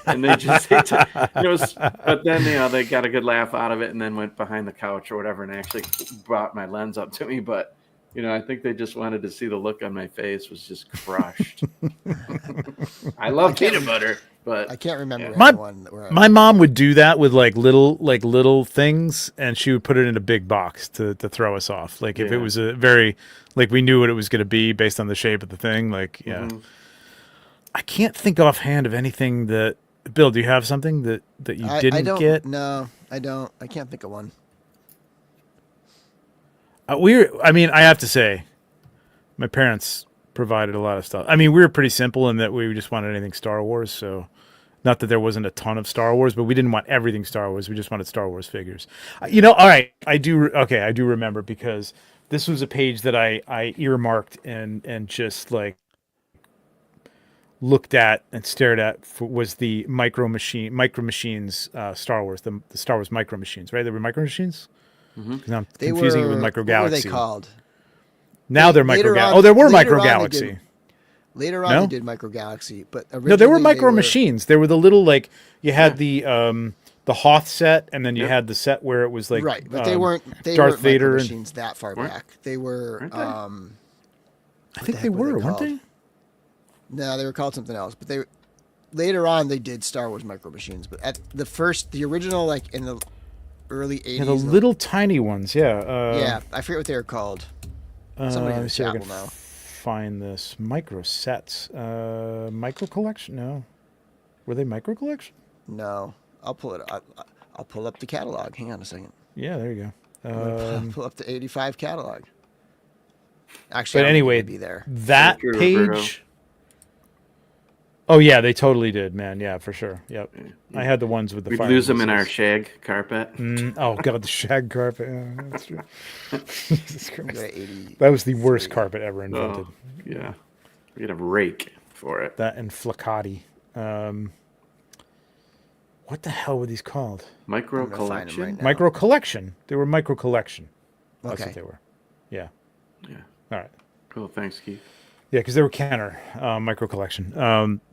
And but then they got a good laugh out of it, and then went behind the couch or whatever, and actually brought my lens up to me. But I think they just wanted to see the look on my face was just crushed. I love peanut butter, but I can't remember my mom would do that with like little things, and she would put it in a big box to throw us off. Like if it was a very like we knew what it was going to be based on the shape of the thing. Like I can't think offhand of anything that. Bill, do you have something that you didn't get? No, I don't. I can't think of one. I have to say, my parents provided a lot of stuff. I mean, we were pretty simple in that we just wanted anything Star Wars. So, not that there wasn't a ton of Star Wars, but we didn't want everything Star Wars. We just wanted Star Wars figures. All right, I do remember because this was a page that I earmarked and just like looked at and stared at was the Micro Machines Star Wars, the Star Wars Micro Machines, right? They were Micro Machines. Because I'm confusing it with Micro Galaxy. What were they called? Now they're Micro Galaxy. Oh, there were Micro Galaxy. Later on, they did Micro Galaxy, but no, they were Micro Machines. They were the little like you had the Hoth set, and then you had the set where it was like right, but they weren't Darth Vader Micro Machines that far back. They were. I think they were, weren't they? No, they were called something else. But later on they did Star Wars Micro Machines. But at the original, like in the early 80s. Yeah, the little tiny ones, yeah, I forget what they were called. Somebody in the chat will know. Find this. Micro sets. Micro collection? No. Were they micro collection? No. I'll pull it up. I'll pull up the catalog. Hang on a second. Yeah, there you go. I'll pull up the 85 catalog. Actually, but anyway, be there. That page... Oh yeah, they totally did, man. Yeah, for sure. Yep. I had the ones with the. We'd lose them in our shag carpet. Oh god, the shag carpet. Yeah, that's true. Jesus Christ. That was the worst carpet ever invented. Oh, yeah, we had a rake for it. That and Flaccati. What the hell were these called? Micro collection. Right Micro collection. They were micro collection. That's okay. what they were. Yeah. Yeah. All right. Cool. Thanks, Keith. Yeah, because they were Kenner micro collection.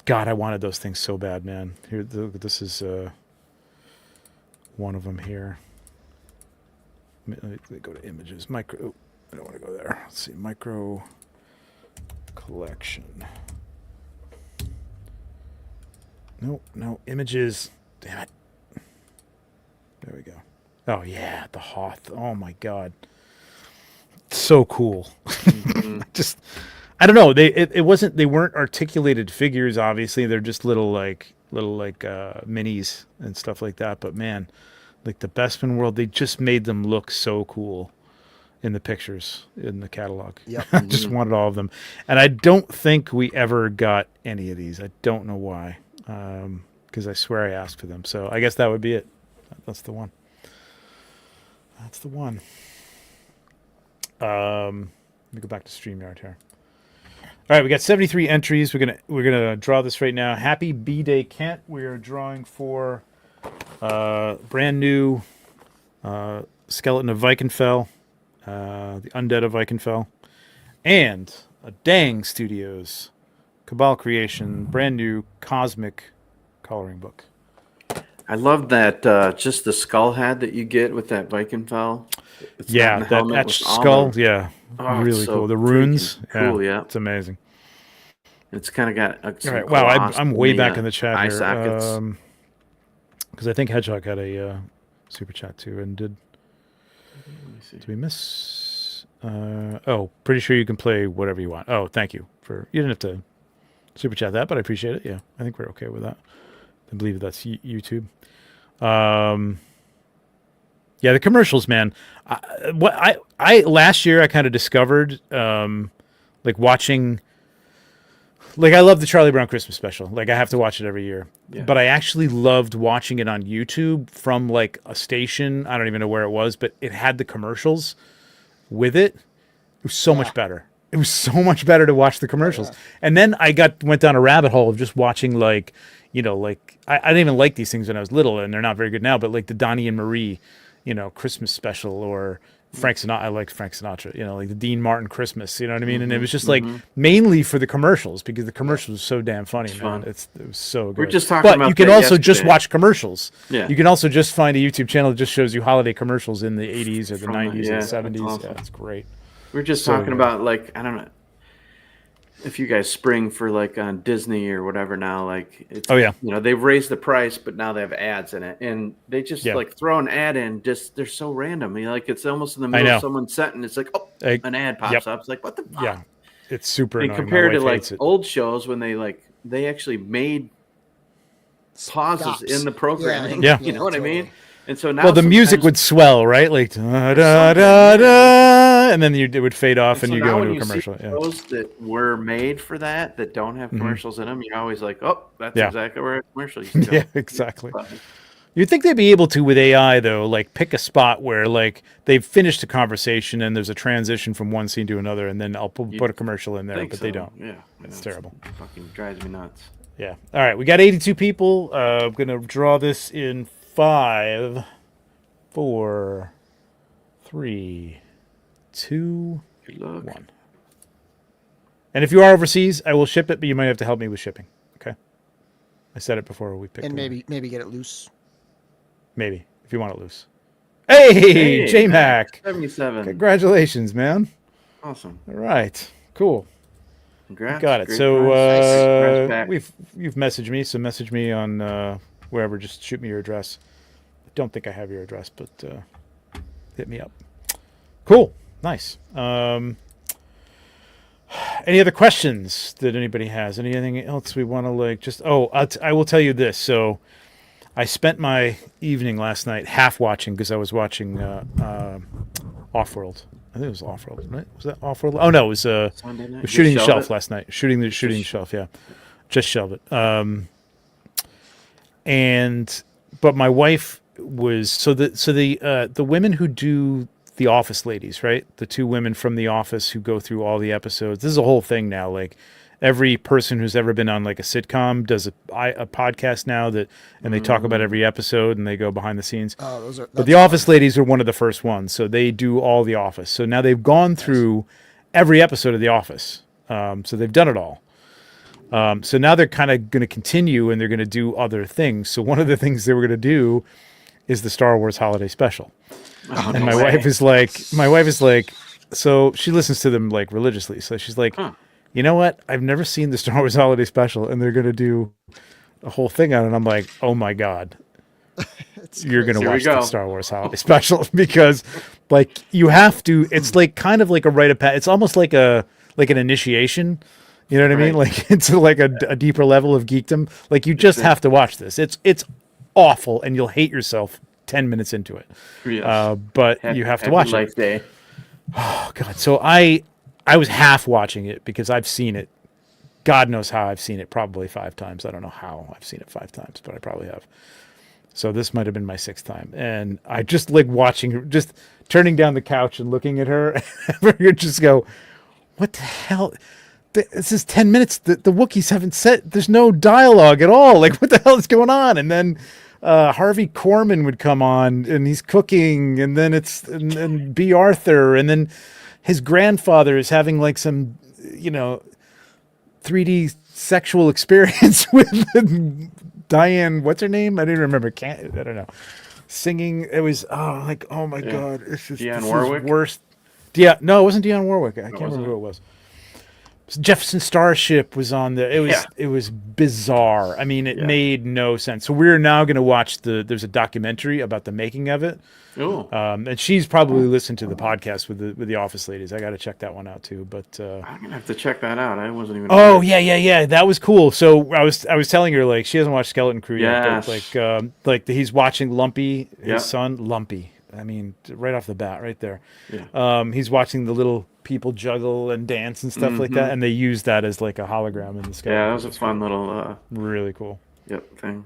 God, I wanted those things so bad, man. Here, this is one of them here. Let me go to images. Micro. Oh, I don't want to go there. Let's see. Micro collection. No images. Damn it. There we go. Oh yeah, the Hoth. Oh my God. So cool. Just. I don't know. They weren't articulated figures. Obviously, they're just little minis and stuff like that. But man, like the Bespin World, they just made them look so cool in the pictures in the catalog. Yep. I just wanted all of them, and I don't think we ever got any of these. I don't know why, because I swear I asked for them. So I guess that would be it. That's the one. That's the one. Let me go back to StreamYard here. All right, we got 73 entries. We're gonna draw this right now. Happy B-Day, Kent. We are drawing for brand new skeleton of Vikenfell, the undead of Vikenfell, and a Dang Studios Cabal Creation brand new cosmic coloring book. I love that just the skull head that you get with that Vikenfell. Yeah, that etched skull. Yeah. Oh, really so cool. The runes. Cool, yeah. It's amazing. It's kind of got all right. Wow, I'm way back in the chat here. Sockets. Because I think Hedgehog had a super chat too, and did we miss? Pretty sure you can play whatever you want. Oh, thank you for. You didn't have to super chat that, but I appreciate it. Yeah, I think we're okay with that. I believe that's YouTube. Yeah, the commercials, man. I last year I kind of discovered like watching. Like, I love the Charlie Brown Christmas special. Like, I have to watch it every year. Yeah. But I actually loved watching it on YouTube from, like, a station. I don't even know where it was, but it had the commercials with it. It was so much better. It was so much better to watch the commercials. Yeah. And then I went down a rabbit hole of just watching, like, you know, like, I didn't even like these things when I was little, and they're not very good now, but, like, the Donnie and Marie, you know, Christmas special, or, Frank Sinatra. I liked Frank Sinatra. You know, like the Dean Martin Christmas. You know what I mean? And it was just like mainly for the commercials because the commercials were so damn funny, man. It was so good. We're just talking about. But you can also just watch commercials. Yeah. You can also just find a YouTube channel that just shows you holiday commercials in the 80s or the 90s or the 70s. Awesome. Yeah, it's great. We're just talking about like I don't know if you guys spring for like on Disney or whatever now. Like it's you know they've raised the price, but now they have ads in it, and they just like throw an ad in. Just they're so random. I mean, like it's almost in the middle of someone's sentence. It's like an ad pops up. It's like what the fuck? Yeah, it's super annoying. Compared to like old shows when they actually made pauses in the programming. Yeah. You know what I mean? And so now, the music would swell, right? Like da da da da, and then it would fade off, and you go into a commercial. See shows that were made for that don't have commercials in them, you're always like, oh, that's exactly where a commercial used to go. Yeah, exactly. You'd think they'd be able to with AI though, like pick a spot where like they've finished a conversation and there's a transition from one scene to another, and then I'll put a commercial in there, but they don't. Yeah, it's terrible. It fucking drives me nuts. Yeah. All right, we got 82 people. I'm gonna draw this in 5, 4, 3, 2, 1. And if you are overseas, I will ship it, but you might have to help me with shipping. Okay. I said it before we picked it. And maybe get it loose. Maybe if you want it loose. Hey, J-Mac. 77. Congratulations, man. Awesome. All right. Cool. Congrats. Got it. Great So you've messaged me, so message me on wherever. Just shoot me your address. I don't think I have your address, but hit me up. Cool. Nice. Any other questions that anybody has? Anything else we want to like? Just I will tell you this. So I spent my evening last night half watching because I was watching Offworld. I think it was Offworld, right? Was that Offworld? Oh no, it was Shooting the Shelf last night. Shooting the Shelf, yeah. Just shelve it. But my wife was the women who do the Office ladies, right? The 2 women from The Office who go through all the episodes. This is a whole thing now. Like every person who's ever been on like a sitcom does a podcast now and they talk about every episode and they go behind the scenes. Oh, but the Office ladies are one of the first ones, so they do all the Office. So now they've gone through every episode of The Office. So they've done it all. So now they're kind of going to continue and they're going to do other things. So one of the things they were going to do is the Star Wars Holiday Special. And my wife is like, so she listens to them like religiously. So she's like, you know what? I've never seen the Star Wars Holiday Special, and they're going to do a whole thing on it. And I'm like, oh my God, you're going to watch the Star Wars Holiday Special because like you have to, it's like kind of like a rite of passage. It's almost like an initiation. You know what I mean? Like it's like a deeper level of geekdom. Like you just have to watch this. It's awful and you'll hate yourself 10 minutes into it. Yes. But you have to watch it. Day. Oh God. So I was half watching it because I've seen it. God knows how I've seen it, probably 5 times. I don't know how I've seen it 5 times, but I probably have. So this might have been my 6th time. And I just like watching her, just turning down the couch and looking at her, and just go, what the hell? This is 10 minutes. The Wookiees haven't said, there's no dialogue at all. Like, what the hell is going on? And then Harvey Korman would come on and he's cooking, and then and B. Arthur, and then his grandfather is having like some, 3D sexual experience with Diane, what's her name? I didn't remember. I don't know. Singing. It was, oh my God. This is Warwick? Worst. Yeah, no, it wasn't Dionne Warwick. I can't remember who it was. Jefferson Starship was on there. It was bizarre. I mean, it made no sense. So we're now going to watch there's a documentary about the making of it. Ooh. And she's probably listened to the podcast with the Office ladies. I got to check that one out too. But I'm gonna have to check that out. I wasn't even. Oh yeah. That was cool. So I was telling her like she hasn't watched Skeleton Crew yet. But like he's watching Lumpy, his son Lumpy. I mean, right off the bat, right there. Yeah. He's watching the little people juggle and dance and stuff like that, and they use that as like a hologram in the sky. Yeah, that was a fun little. Really cool. Yep. Thing.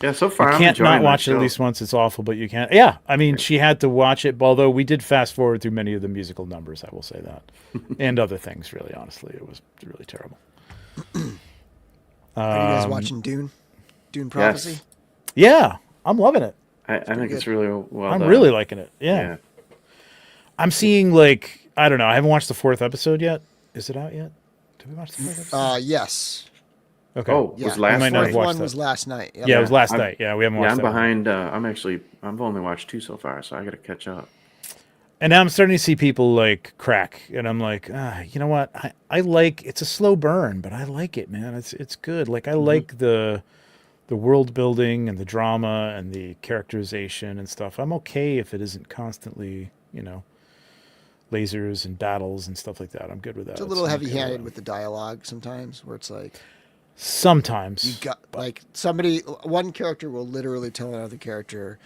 Yeah, so far you can't not watch it at least once. It's awful, but you can't. Yeah, I mean, she had to watch it. Although we did fast forward through many of the musical numbers, I will say that, and other things. Really, honestly, it was really terrible. Are you guys watching Dune? Dune Prophecy? Yes. Yeah, I'm loving it. I think it's really well I'm done. really liking it. Yeah. I'm seeing like I don't know. I haven't watched the 4th episode yet. Is it out yet? Did we watch the 4th episode? Yes. Okay. Oh, Yeah. was last might not have Fourth night. watched one that. was last night. Yep. Yeah, it was last I'm- night. Yeah, we haven't Yeah, watched I'm that one. behind. I've only watched 2 so far, so I got to catch up. And now I'm starting to see people like crack, and I'm like, you know what? I like it's a slow burn, but I like it, man. It's good. Like I like the world building and the drama and the characterization and stuff. I'm okay if it isn't constantly, lasers and battles and stuff like that. I'm good with that. It's a little I'm okay heavy-handed that. with the dialogue sometimes, where it's like Sometimes you got like one character will literally tell another character,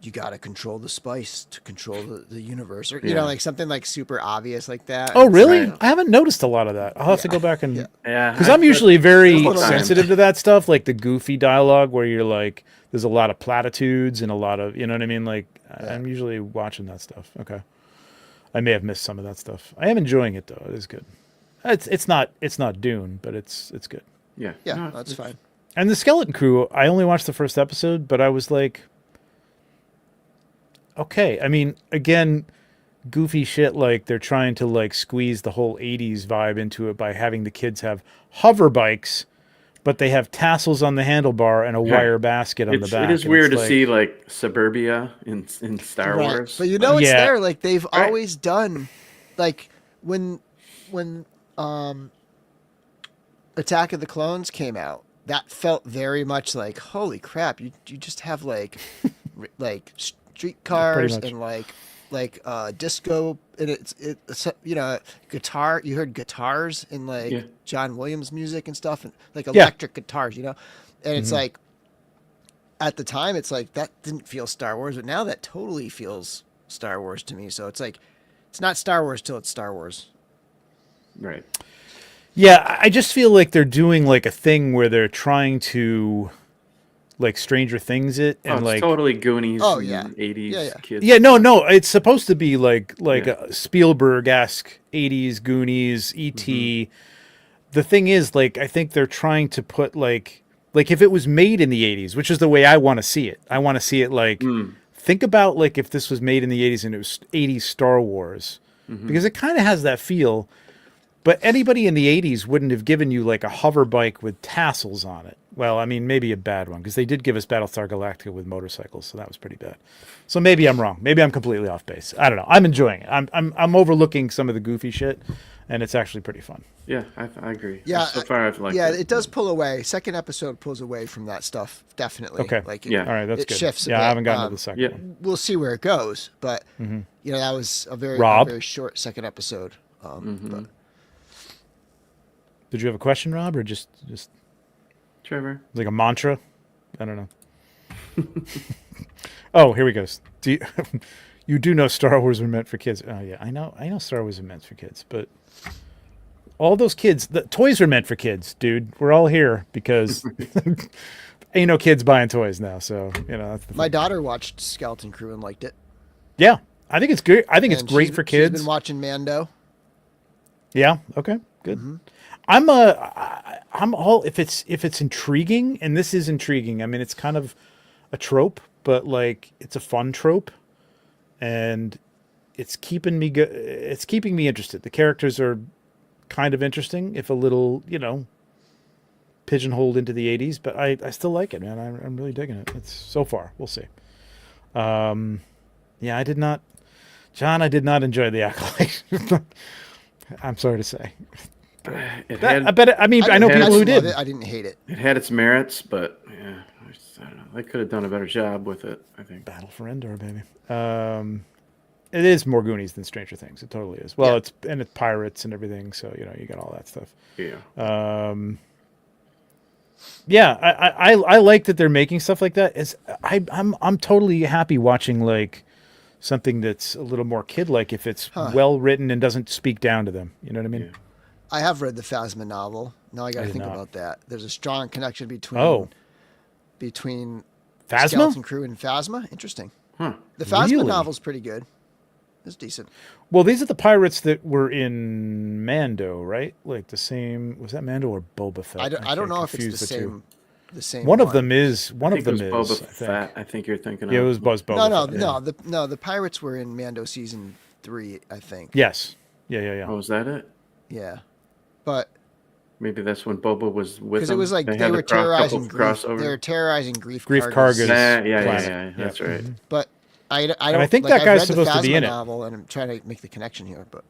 "You got to control the spice to control the universe," or Yeah. like something like super obvious like that. Oh, It's really? Right. I haven't noticed a lot of that. I'll have to go back and Yeah, because I'm usually very Couple times. sensitive to that stuff, like the goofy dialogue where you're like, there's a lot of platitudes and a lot of, you know what I mean? Like, I'm usually watching that stuff. Okay, I may have missed some of that stuff. I am enjoying it though. It is good. It's not Dune, but it's good. Yeah, Yeah, no, that's fine. And the Skeleton Crew, I only watched the 1st episode, but I was like, okay. I mean, again, goofy shit like they're trying to like squeeze the whole 80s vibe into it by having the kids have hover bikes, but they have tassels on the handlebar and a wire basket on the back. It is and weird it's to like- see like suburbia in Star Right. Wars. But you know it's Yeah. there. Like they've Right. always done, like when Attack of the Clones came out, that felt very much like, holy crap, you just have like like streetcars much. and like disco, and it's guitar. You heard guitars in like Yeah. John Williams music and stuff, and like Yeah. electric guitars, and it's like at the time it's like that didn't feel Star Wars, but now that totally feels Star Wars to me. So it's like it's not Star Wars till it's Star Wars. Right. Yeah, I just feel like they're doing like a thing where they're trying to like Stranger Things it and It's like totally Goonies. Oh, and yeah. 80s Yeah, yeah. kids. yeah, no, it's supposed to be like Yeah. a Spielberg-esque 80s Goonies, E.T. The thing is, like, I think they're trying to put like if it was made in the 80s, which is the way I want to see it. I want to see it like think about like if this was made in the 80s and it was 80s Star Wars, because it kind of has that feel. But anybody in the 80s wouldn't have given you like a hover bike with tassels on it. Well, I mean, maybe a bad one, because they did give us Battlestar Galactica with motorcycles, so that was pretty bad. So maybe I'm wrong. Maybe I'm completely off base. I don't know. I'm enjoying it. I'm overlooking some of the goofy shit, and it's actually pretty fun. Yeah, I agree. Yeah, So far, I've liked yeah, it. it does pull away. Second episode pulls away from that stuff, definitely. Okay. Like Yeah. All right, that's it good. shifts a Yeah, bit. I haven't gotten to the second yeah. one. We'll see where it goes, but that was a very Rob? very short second episode. But Did you have a question, Rob, or just Trevor. like a mantra? I don't know. Oh, here we go. Do you, you do know Star Wars were meant for kids? Oh yeah, I know Star Wars are meant for kids, but all those kids, the toys are meant for kids, dude. We're all here because ain't no kids buying toys now. So that's the my thing. daughter watched Skeleton Crew and liked it. Yeah, I think it's good. I think it's And great she's- for kids. She's been watching Mando. Yeah. Okay. Good. I'm all if it's intriguing, and this is intriguing. I mean, it's kind of a trope, but like it's a fun trope, and it's keeping me It's keeping me interested. The characters are kind of interesting, if a little pigeonholed into the 80s, but I still like it, man. I'm really digging it. It's so far. We'll see. Yeah, I did not enjoy the Acolyte. I'm sorry to say. It had, I know people who did. Love it. I didn't hate it. it had its merits, but yeah, I don't know. They could have done a better job with it, I think. Battle for Endor, baby. It is more Goonies than Stranger Things. It totally is. Well, Yeah. it's pirates and everything, so you got all that stuff. Yeah. Yeah, I like that they're making stuff like that. I'm totally happy watching like something that's a little more kid-like if it's well written and doesn't speak down to them. You know what I mean? Yeah. I have read the Phasma novel. Now I got to did think not. about that. There's a strong connection between Phasma? Skeleton Crew and Phasma. Interesting. Huh. The Phasma Really? novel's pretty good. It's decent. Well, these are the pirates that were in Mando, right? Like the same. Was that Mando or Boba Fett? I don't know if it's confuse the two. same. The same. One of them is. One I of think them it was is. Boba I think. Fett. I think you're thinking Yeah, of. it was Boba No, Fett. Yeah. no. The pirates were in Mando season 3, I think. Yes. Yeah. Oh, was that it? Yeah, but Maybe that's when Boba was with because them. it was like they had were a couple terrorizing Grief. crossover. They were terrorizing Grief Karga's Yeah, planet. that's right. Mm-hmm. But I don't. And I think like, that guy's I've read supposed the to be Phasma in it. novel, and I'm trying to make the connection here. But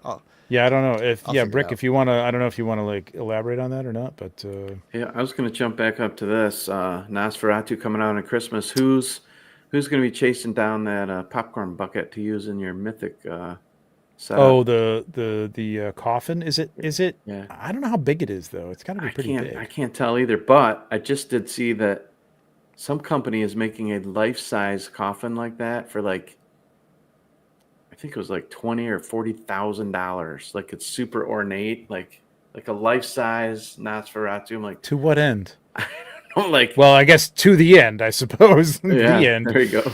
Yeah, I don't know if I'll figure Brick, it out. if you want to, I don't know if you want to like elaborate on that or not, but Yeah, I was going to jump back up to this Nosferatu coming out on Christmas. Who's going to be chasing down that popcorn bucket to use in your mythic setup? oh, the coffin, is it? Yeah. I don't know how big it is though. It's got to be pretty big. I can't tell either, but I just did see that some company is making a life-size coffin like that for like, I think it was like $20,000 or $40,000. Like it's super ornate, like a life-size Nosferatu. I'm like, To what end? I'm like, Well, I guess to the end, I suppose. yeah, The end. there you go.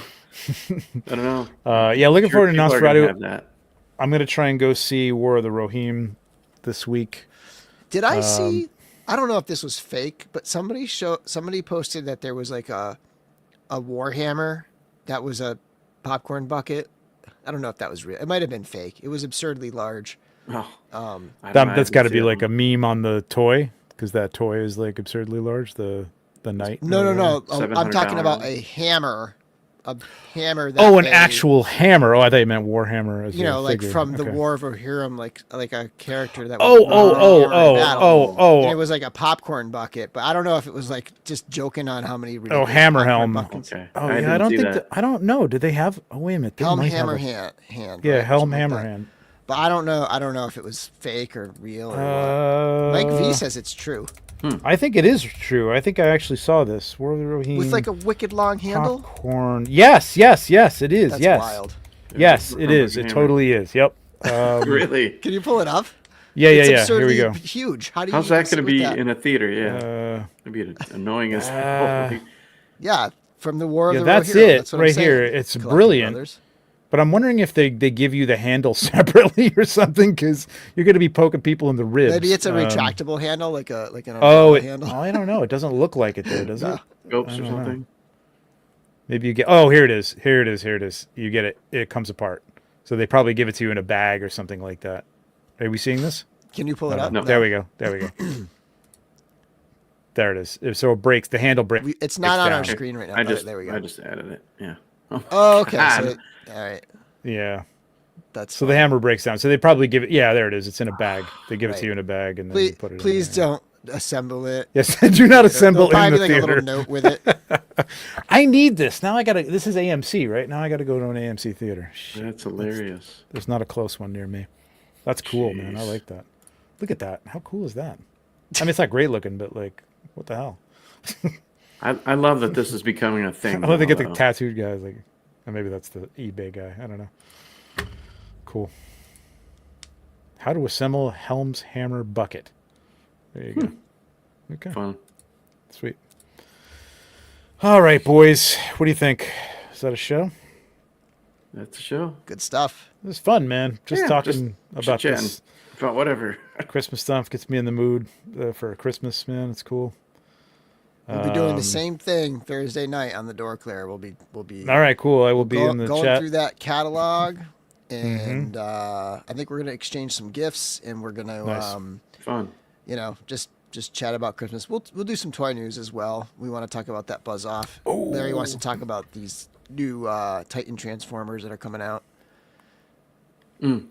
I don't know. Yeah, looking Sure forward to people are gonna Nosferatu. have that. I'm gonna try and go see War of the Rohirrim this week. did I see? I don't know if this was fake, but somebody posted that there was like a Warhammer that was a popcorn bucket. I don't know if that was real. It might have been fake. It was absurdly large. Oh, That's got to be like a meme on the toy, because that toy is like absurdly large. The knight. No. I'm talking $700. about a hammer. A hammer that Oh, an actual hammer. Oh, I thought you meant Warhammer. As a like figure. from the Okay. War of Rohirrim, like a character that. Oh, was And it oh. was like a popcorn bucket, but I don't know if it was like just joking on how many. Oh, ridiculous hammer popcorn helm. buckets. Okay. Oh, I yeah, I don't didn't see think. that. I don't know. Did they have? Oh, wait a minute. They Helm might hammer have hand. Yeah, right? Helm Something like hammer that. hand. But I don't know. I don't know if it was fake or real or what. Mike V says it's true. I think it is true. I think I actually saw this. War of the Rohirrim. With like a wicked long handle. Popcorn. Yes, it is. That's yes. wild. Yes, Yeah, it is. It hammer. totally is. Yep. Really? Can you pull it up? Yeah. It's Here we absurdly go. huge. How do you? How's that even going to sit be with that? in a theater? Yeah. It'd be annoying as hell. Yeah, from the War of Yeah, the that's Rohirrim. it That's what I'm right saying. here. It's Collecting brilliant. Brothers. But I'm wondering if they give you the handle separately or something, because you're going to be poking people in the ribs. Maybe it's a retractable handle, like an Oh, umbrella handle. I don't know. It doesn't look like it though, does it? Scopes I or don't know. something? Maybe you get. Oh, here it is. Here it is. You get it. It comes apart. So they probably give it to you in a bag or something like that. Are we seeing this? Can you pull it up? No. There we go. There it is. So it breaks. The handle breaks. It's not on our down. screen right now. I just, there we go. I just added it. Yeah. Oh, okay. God. All right. Yeah. That's So the hammer breaks down. So they probably give it. Yeah, there it is. It's in a bag. They give it Right. to you in a bag, and then you please, put it. in please there. don't assemble it. Yes, do not assemble There'll in probably the be like theater. a little note with it. I need this now. I gotta. This is AMC, right? Now I gotta go to an AMC theater. Shit, That's hilarious. there's not a close one near me. That's cool, man. I Jeez. like that. Look at that. How cool is that? I mean, it's not great looking, but like, what the hell? I love that this is becoming a thing. I love they get the though. tattooed guys. Like, or maybe that's the eBay guy. I don't know. Cool. How to assemble Helm's hammer bucket. There you go. Okay. Fun. Sweet. All right, boys. What do you think? Is that a show? That's the show. Good stuff. It was fun, man. Just Yeah, talking just about chit-chatting. this About whatever. Christmas stuff gets me in the mood for Christmas, man. It's cool. We'll be doing the same thing Thursday night on the Door Clear. We'll be All right, cool. I will be in the going chat. through that catalog, and I think we're gonna exchange some gifts, and we're gonna Nice. Fun. just chat about Christmas. We'll do some toy news as well. We want to talk about that Buzz Off. Larry wants to talk about these new Titan Transformers that are coming out.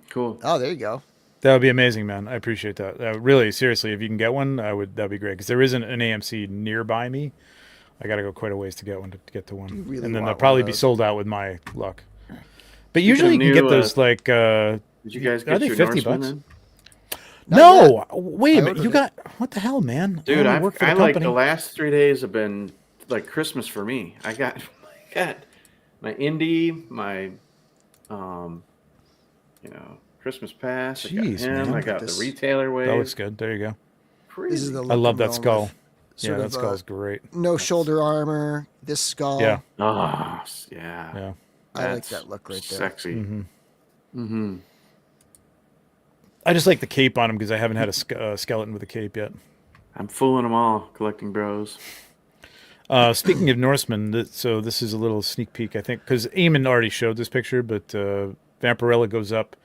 Cool. Oh, there you go. That would be amazing, man. I appreciate that. Really, seriously, if you can get one, that'd be great. Because there isn't an AMC nearby me. I got to go quite a ways to get one to get to one, You really and then want they'll one probably of be those. sold out with my luck. But Speaking usually of you can get new, those like. Did you guys Are get they your 50 Norsemen bucks? in? No, wait a I minute. ordered You it. got what the hell, man? Dude, I I work for the like company. the last 3 days have been like Christmas for me. I got my indie, my Christmas pass. I got Jeez, him. man. I got This- the retailer wave. That looks good. There you go. This is the I look love I'm that going skull. with. Yeah, Sort that of, skull's great. No shoulder armor. This skull. Yeah, yeah. yeah. I like That's that look right there. Sexy. Mm-hmm. I just like the cape on him because I haven't had a skeleton with a cape yet. I'm fooling them all, collecting bros. Speaking of Norsemen, so this is a little sneak peek, I think, because Eamon already showed this picture, but Vampirella goes up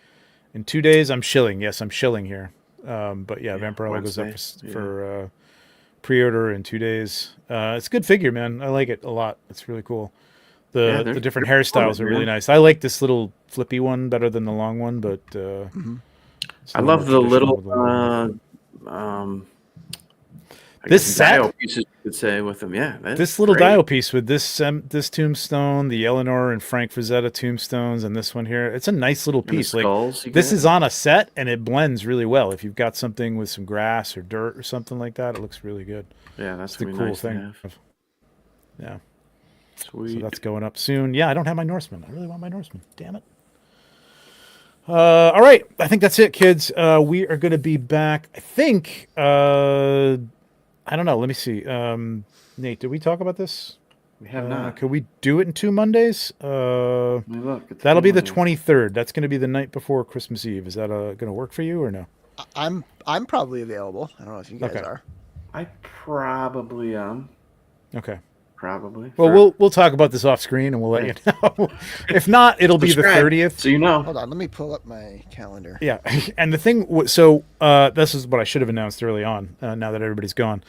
In 2 days, I'm shilling. Yes, I'm shilling here. But yeah, Vampirella goes up Wednesday, for pre-order in 2 days. It's a good figure, man. I like it a lot. It's really cool. The different hairstyles are really nice. I like this little flippy one better than the long one, but I love the little this set dial pieces you could say with them. Yeah, this little dial piece with this this tombstone, the Eleanor and Frank Frazetta tombstones, and this one here. It's a nice little piece. Like this is on a set, and it blends really well. If you've got something with some grass or dirt or something like that, it looks really good. Yeah, that's the cool thing. Yeah, sweet. So that's going up soon. Yeah, I don't have my Norseman. I really want my Norseman. Damn it. All right, I think that's it, kids. We are going to be back. I think. I don't know. Let me see. Nate, did we talk about this? We have not. Could we do it in 2 Mondays? Look, that'll be the 23rd. That's going to be the night before Christmas Eve. Is that going to work for you or no? I'm probably available. I don't know if you guys are. I probably am. Okay. Probably. Well, we'll talk about this off screen and we'll let you know. If not, it'll be the 30th. So you know. Hold on, let me pull up my calendar. Yeah, and the thing, so this is what I should have announced early on. Now that everybody's gone,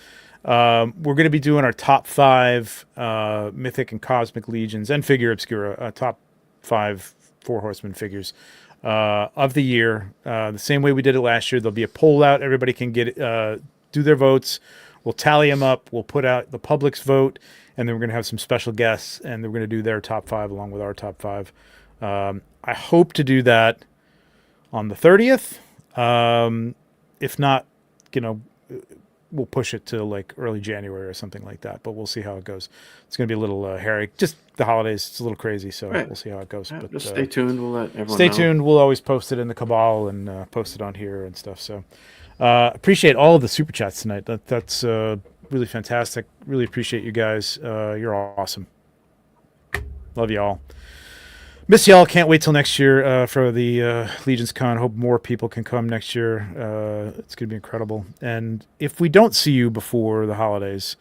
we're going to be doing our top 5 Mythic and Cosmic Legions and Figura Obscura, top 5 Four Horsemen figures of the year. The same way we did it last year. There'll be a poll out. Everybody can get do their votes. We'll tally them up. We'll put out the public's vote. And then we're going to have some special guests, and we're going to do their top 5 along with our top 5. I hope to do that on the 30th. If not, we'll push it to like early January or something like that. But we'll see how it goes. It's going to be a little hairy. Just the holidays, it's a little crazy, so we'll see how it goes. Yeah, but just stay tuned. We'll let everyone stay know. tuned. We'll always post it in the Cabal and post it on here and stuff. So appreciate all of the super chats tonight. That's really fantastic. Really appreciate you guys. You're awesome. Love you all. Miss y'all. Can't wait till next year for the Legions Con. Hope more people can come next year. It's going to be incredible. And if we don't see you before the holidays,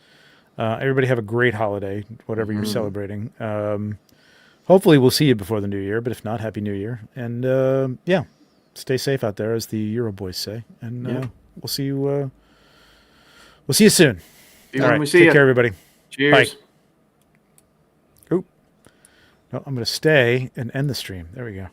everybody have a great holiday, whatever you're celebrating. Hopefully we'll see you before the new year, but if not, Happy New Year. And yeah, stay safe out there, as the Euro boys say. And we'll see you. We'll see you soon. All right, take care, everybody. Cheers. Bye. Oop. No, I'm going to stay and end the stream. There we go.